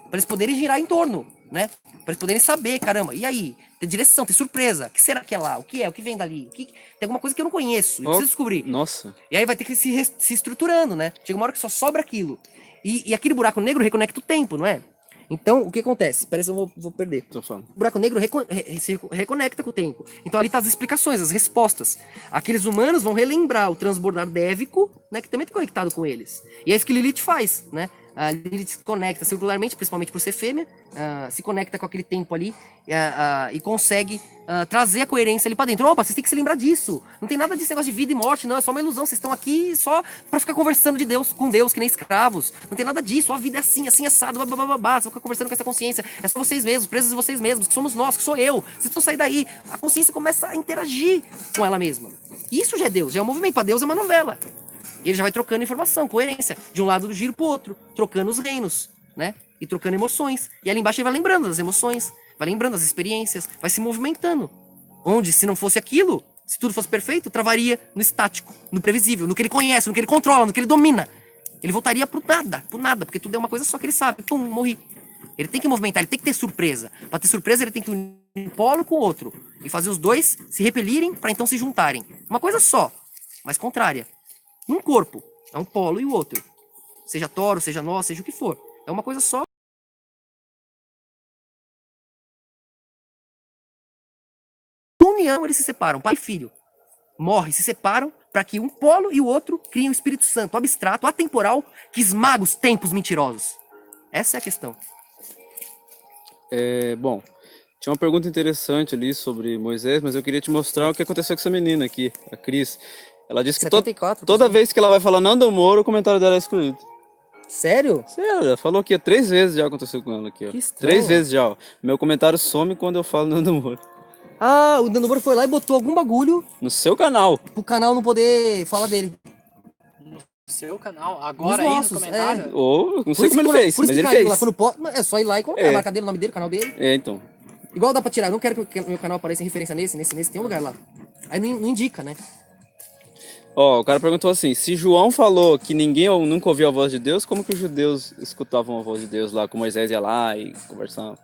para eles poderem girar em torno, né? Para eles poderem saber, caramba, e aí? Ter direção, ter surpresa. O que será que é lá? O que é? O que vem dali? Tem alguma coisa que eu não conheço, eu preciso descobrir. Nossa. E aí vai ter que ir se estruturando, né? Chega uma hora que só sobra aquilo. E aquele buraco negro reconecta o tempo, não é? Então, o que acontece? Parece que eu vou perder. Tô falando. O buraco negro se reconecta com o tempo. Então ali tá as explicações, as respostas. Aqueles humanos vão relembrar o transbordar dévico, né, que também tá conectado com eles. E é isso que Lilith faz, né? A Lilith se conecta circularmente, principalmente por ser fêmea, se conecta com aquele tempo ali e consegue trazer a coerência ali pra dentro. Opa, vocês têm que se lembrar disso. Não tem nada disso, negócio de vida e morte, não. É só uma ilusão. Vocês estão aqui só pra ficar conversando de Deus com Deus, que nem escravos. Não tem nada disso. A vida é assim, assim, assado, babá. Você vai ficar conversando com essa consciência. É só vocês mesmos, presos de vocês mesmos, que somos nós, que sou eu. Vocês precisam sair daí. A consciência começa a interagir com ela mesma. Isso já é Deus, já é um movimento. Pra Deus é uma novela. E ele já vai trocando informação, coerência, de um lado do giro pro outro, trocando os reinos, né? E trocando emoções. E ali embaixo ele vai lembrando das emoções, vai lembrando das experiências, vai se movimentando. Onde, se não fosse aquilo, se tudo fosse perfeito, travaria no estático, no previsível, no que ele conhece, no que ele controla, no que ele domina. Ele voltaria pro nada, porque tudo é uma coisa só que ele sabe. Pum, morri. Ele tem que movimentar, ele tem que ter surpresa. Para ter surpresa, ele tem que unir um polo com o outro. E fazer os dois se repelirem para então se juntarem. Uma coisa só, mas contrária. Um corpo, é um polo e o outro. Seja Toro, seja nós, seja o que for. É uma coisa só. União, eles se separam, pai e filho. Morrem, se separam, para que um polo e o outro criem o Espírito Santo, abstrato, atemporal, que esmaga os tempos mentirosos. Essa é a questão. Bom, tinha uma pergunta interessante ali sobre Moisés, mas eu queria te mostrar o que aconteceu com essa menina aqui, a Cris. Ela disse que 74, toda vez que ela vai falar Nando Moro, o comentário dela é excluído. Sério? Sério, ela falou que 3 vezes já aconteceu com ela aqui, ó. Que estranho. 3 vezes já, ó. Meu comentário some quando eu falo Nando Moro. O Nando Moro foi lá e botou algum bagulho No seu canal. pro canal não poder falar dele. Seu canal, agora Nos aí nossos, nos comentários. Ou, não sei como ele fez, por mas isso ele que caiu fez. lá, quando pode, é só ir lá e colocar a marca dele, o nome dele, o canal dele. Então. Igual dá pra tirar, eu não quero que o meu canal apareça em referência nesse, tem um lugar lá. Aí não indica, né? Ó, o cara perguntou assim, se João falou que ninguém nunca ouviu a voz de Deus, como que os judeus escutavam a voz de Deus lá, com Moisés ia lá e conversavam?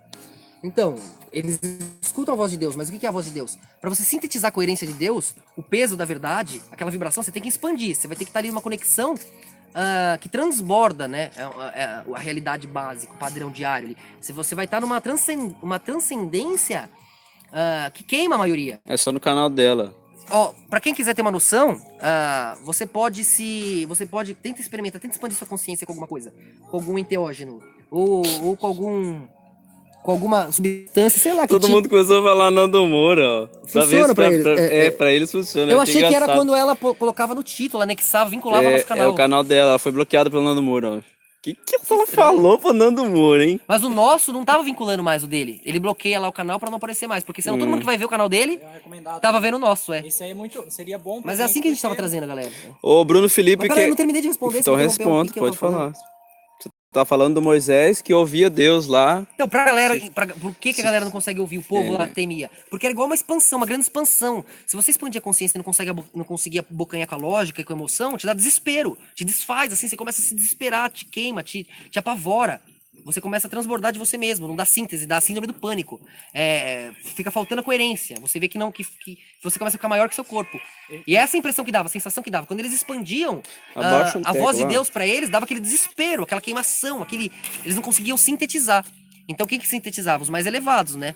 Então, eles escutam a voz de Deus, mas o que é a voz de Deus? Para você sintetizar a coerência de Deus, o peso da verdade, aquela vibração, você tem que expandir. Você vai ter que estar ali numa conexão que transborda, né? A realidade básica, o padrão diário. Ali. Se você vai estar numa uma transcendência que queima a maioria. É só no canal dela. Ó, para quem quiser ter uma noção, você pode tenta experimentar, tenta expandir sua consciência com alguma coisa, com algum enteógeno ou com alguma substância, sei lá. Todo mundo começou a falar Nando Moura, ó. Funciona pra eles. Pra eles funciona. Eu achei que era quando ela colocava no título, anexava, vinculava ao nosso canal. É o canal dela, ela foi bloqueada pelo Nando Moura, ó. Que ela falou pro Nando Moura, hein? Mas o nosso não tava vinculando mais o dele. Ele bloqueia lá o canal pra não aparecer mais. Porque senão todo mundo que vai ver o canal dele tava vendo o nosso, Isso aí seria bom. Mas é assim que a gente tava trazendo, galera. Ô, Bruno Felipe... Mas peraí, eu não terminei de responder. Então responde, pode falar. Você tá falando do Moisés que ouvia Deus lá. Então, pra galera, por que a galera não consegue ouvir? O povo lá temia? Porque era igual uma expansão, uma grande expansão. Se você expandir a consciência e não conseguir abocanhar com a lógica e com a emoção, te dá desespero, te desfaz, assim, você começa a se desesperar, te queima, te apavora. Você começa a transbordar de você mesmo, não dá síntese, dá síndrome do pânico. Fica faltando a coerência. Você vê que você começa a ficar maior que seu corpo. E essa impressão que dava, a sensação que dava. Quando eles expandiam, a voz de Deus pra eles dava aquele desespero, aquela queimação, eles não conseguiam sintetizar. Então o que sintetizava? Os mais elevados, né?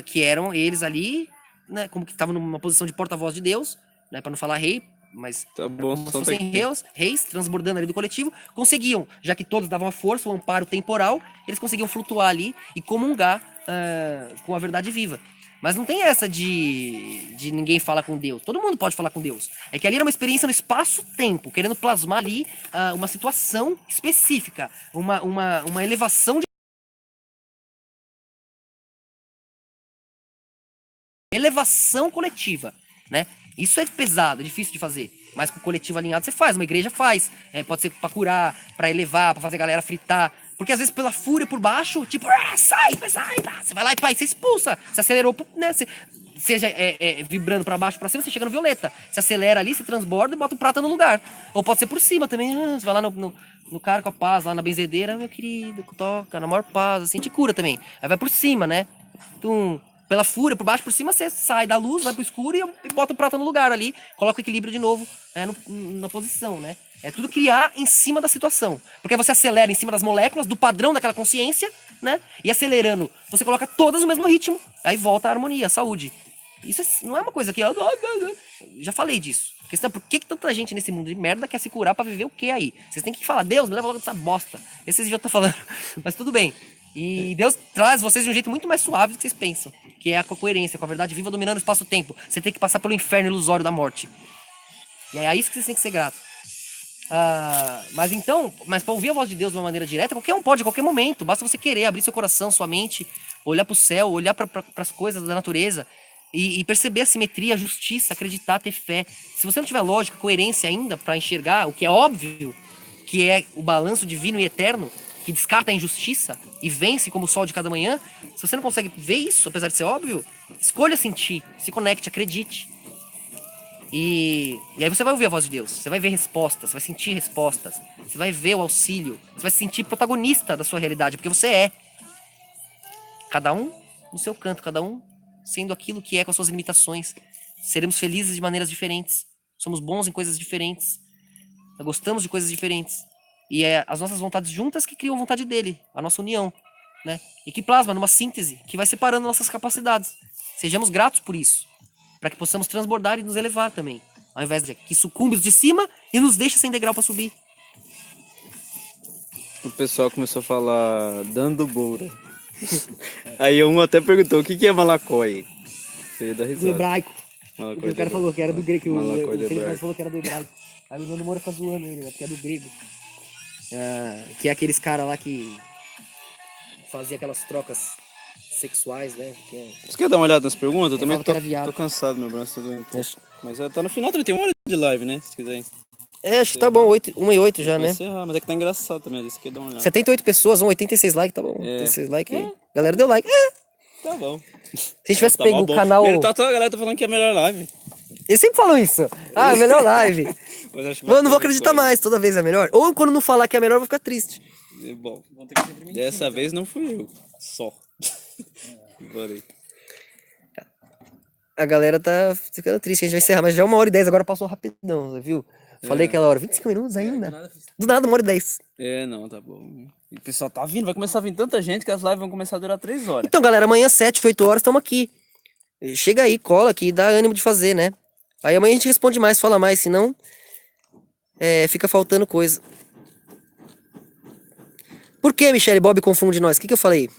Que eram eles ali, né? Como que estavam numa posição de porta-voz de Deus, né? Pra não falar rei, mas tá bom, como se fossem reis, transbordando ali do coletivo, conseguiam, já que todos davam a força, o amparo temporal, eles conseguiam flutuar ali e comungar com a verdade viva. Mas não tem essa de ninguém falar com Deus. Todo mundo pode falar com Deus. É que ali era uma experiência no espaço-tempo, querendo plasmar ali uma situação específica, uma elevação de elevação coletiva, né? Isso é pesado, é difícil de fazer. Mas com o coletivo alinhado você faz, uma igreja faz. Pode ser pra curar, pra elevar, pra fazer a galera fritar. Porque às vezes pela fúria por baixo, tipo, sai, tá. Você vai lá e pai, você expulsa. Você acelerou, né? Seja vibrando pra baixo, pra cima, você chega no violeta. Você acelera ali, você transborda e bota o prata no lugar. Ou pode ser por cima também. Você vai lá no cara com a paz, lá na benzedeira, meu querido, toca na maior paz, assim, te cura também. Aí vai por cima, né? Então, pela fúria, por baixo, por cima, você sai da luz, vai pro escuro e bota o prata no lugar ali, coloca o equilíbrio de novo na posição, né? É tudo criar em cima da situação. Porque você acelera em cima das moléculas, do padrão daquela consciência, né? E acelerando, você coloca todas no mesmo ritmo, aí volta a harmonia, a saúde. Isso não é uma coisa que... Já falei disso. A questão é por que tanta gente nesse mundo de merda quer se curar pra viver o que aí? Vocês têm que falar, Deus, me leva logo dessa bosta. Esses já estão falando. Mas tudo bem. E Deus traz vocês de um jeito muito mais suave do que vocês pensam. Que é com a coerência, com a verdade viva dominando o espaço-tempo. Você tem que passar pelo inferno ilusório da morte. E é a isso que vocês têm que ser gratos. Mas para ouvir a voz de Deus de uma maneira direta, qualquer um pode, a qualquer momento. Basta você querer abrir seu coração, sua mente, olhar para o céu, olhar para as coisas da natureza e perceber a simetria, a justiça, acreditar, ter fé. Se você não tiver lógica, coerência ainda para enxergar o que é óbvio, que é o balanço divino e eterno, que descarta a injustiça e vence como o sol de cada manhã, se você não consegue ver isso, apesar de ser óbvio, escolha sentir, se conecte, acredite. E aí você vai ouvir a voz de Deus, você vai ver respostas, você vai sentir respostas, você vai ver o auxílio, você vai se sentir protagonista da sua realidade, porque você é. Cada um no seu canto, cada um sendo aquilo que é com as suas limitações. Seremos felizes de maneiras diferentes, somos bons em coisas diferentes, gostamos de coisas diferentes. E é as nossas vontades juntas que criam a vontade dele, a nossa união, né? E que plasma numa síntese que vai separando nossas capacidades. Sejamos gratos por isso, para que possamos transbordar e nos elevar também, ao invés de que sucumbe de cima e nos deixa sem degrau para subir. O pessoal começou a falar dando boura. Aí um até perguntou o que é malacói. Você dá risada. Do hebraico. Malacói O cara falou que era do grego, Malacói do o Felipe hebraico. falou que era do hebraico. Aí o Nando Moura fica zoando ele, né, porque é do grego. Que é aqueles caras lá que fazia aquelas trocas sexuais, né? Você quer dar uma olhada nas perguntas? Eu também falo que era viado. tô cansado, meu braço tá doendo. Mas tá no final, tem uma hora de live, né? Se quiser. Acho que tá bom, 1:08 já, Vai né? encerrar, mas é que tá engraçado também, você quer dar uma olhada. 78 pessoas, 86 likes, tá bom. 86 likes. Galera deu like. Tá bom. Se a gente tivesse Tá pego mó o bom. canal... A galera tá falando que é a melhor live. Eles sempre falam isso. Melhor live. Mas acho que Mano, não vou acreditar mais, toda vez é melhor. Ou quando não falar que é melhor, eu vou ficar triste. Bom, dessa vez não fui eu, só. Bora aí. A galera tá ficando triste, a gente vai encerrar, mas já é 1h10, agora passou rapidão, viu? Falei aquela hora, 25 minutos ainda. Do nada, 1h10. Não, tá bom. E o pessoal tá vindo, vai começar a vir tanta gente que as lives vão começar a durar 3 horas. Então, galera, amanhã 7, 8 horas, estamos aqui. Chega aí, cola aqui, dá ânimo de fazer, né? Aí amanhã a gente responde mais, fala mais, senão fica faltando coisa. Por que Michele Bob confunde nós? O que eu falei?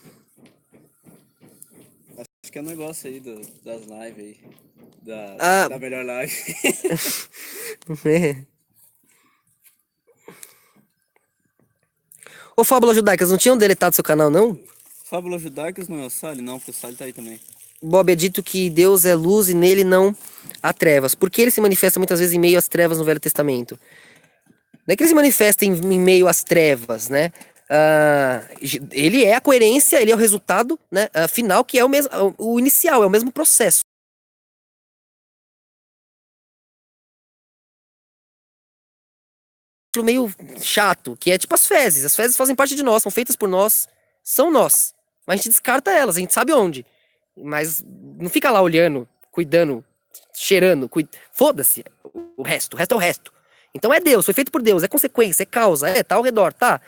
Acho que é um negócio aí das lives aí. Da melhor live. Ô, Fábula Judaicas, não tinham deletado seu canal, não? Fábula Judaicas não é o Sally? Não, porque o Sally tá aí também. Bob, é dito que Deus é luz e nele não há trevas. Por que ele se manifesta muitas vezes em meio às trevas no Velho Testamento? Não é que ele se manifesta em meio às trevas, né? Ele é a coerência, ele é o resultado, né, final, que é o mesmo, o inicial, é o mesmo processo. Meio chato, que é tipo as fezes fazem parte de nós, são feitas por nós, são nós, mas a gente descarta elas, a gente sabe onde, mas não fica lá olhando, cuidando, cheirando, foda-se o resto é o resto. Então é Deus, foi feito por Deus, é consequência, é causa, tá ao redor, tá,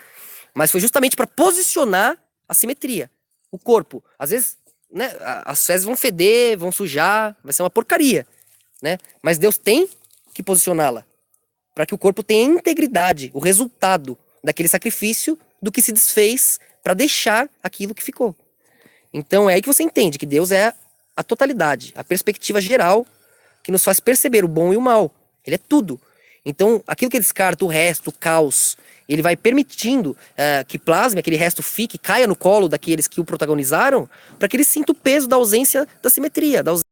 mas foi justamente para posicionar a simetria, o corpo, às vezes, né, as fezes vão feder, vão sujar, vai ser uma porcaria, né, mas Deus tem que posicioná-la para que o corpo tenha integridade, o resultado daquele sacrifício do que se desfez para deixar aquilo que ficou. Então é aí que você entende que Deus é a totalidade, a perspectiva geral que nos faz perceber o bom e o mal. Ele é tudo. Então aquilo que ele descarta, o resto, o caos, ele vai permitindo que plasme, aquele resto fique, caia no colo daqueles que o protagonizaram, para que ele sinta o peso da ausência da simetria, da ausência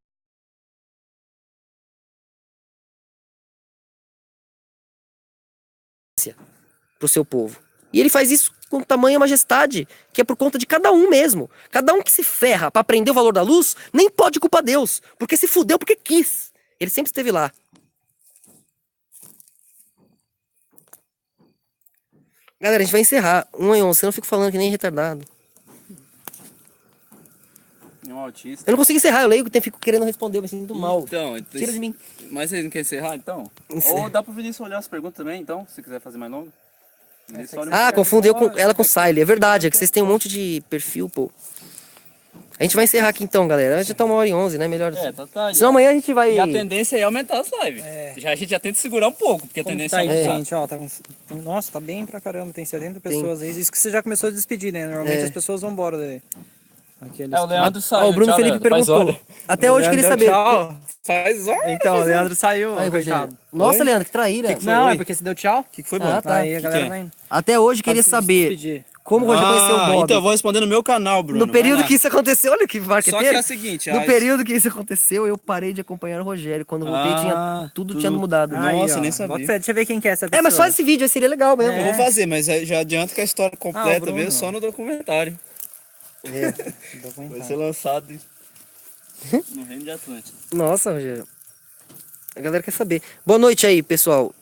para o seu povo. E ele faz isso com tamanha majestade, que é por conta de cada um mesmo. Cada um que se ferra para aprender o valor da luz, nem pode culpar Deus, porque se fudeu porque quis. Ele sempre esteve lá. Galera, a gente vai encerrar. 1h11, eu não fico falando que nem retardado. É um autista. Eu não consigo encerrar, eu leio que fico querendo responder, eu me sinto mal. Então, Tira de mim. Mas vocês não querem encerrar, então? Ou dá pro Vinícius olhar as perguntas também, então, se quiser fazer mais longo. Confundi ela com Siley. É verdade, é que vocês têm um monte de perfil, pô. A gente vai encerrar aqui então, galera. Já tá 1h11, né? Melhor. Tá. Senão amanhã a gente vai. E a tendência é aumentar as lives. A gente já tenta segurar um pouco, porque a tendência é aumentar. Gente, ó, nossa, tá bem pra caramba, tem 70 pessoas aí. Isso que você já começou a despedir, né? Normalmente as pessoas vão embora daí. O Leandro saiu. O Bruno tchau, Felipe Leandro. perguntou. Até hoje queria saber. Tchau. Faz hora. Então, o Leandro saiu, Aí, coitado. Nossa, Leandro, que traíra. Não, é porque você deu tchau. O que foi, bom? tá. Aí a galera vai indo. Até hoje queria Pode se saber despedir. como o Rogério conheceu o Bob. Então eu vou responder no meu canal, Bruno. No período vai lá. que isso aconteceu, olha que Só marqueteiro. que é o seguinte... No período que isso aconteceu, eu parei de acompanhar o Rogério. Quando voltei, tudo tinha mudado. Nossa, Aí, ó, nem sabia. bota fé, deixa eu ver quem que é essa pessoa. Mas faz esse vídeo aí, seria legal mesmo. Eu vou fazer, mas já adianto que a história completa Bruno. mesmo só no documentário. Vai ser lançado no Reino de Atlântida. Nossa, Rogério. A galera quer saber. Boa noite aí, pessoal.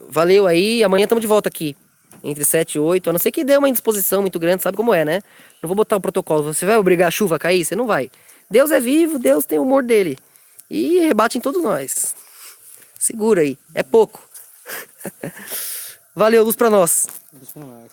Valeu aí. Amanhã estamos de volta aqui. Entre 7 e 8. A não ser que dê uma indisposição muito grande, sabe como é, né? Não vou botar o protocolo. Você vai obrigar a chuva a cair? Você não vai. Deus é vivo, Deus tem o humor dele. E rebate em todos nós. Segura aí. É pouco. Valeu, luz pra nós. Luz pra nós.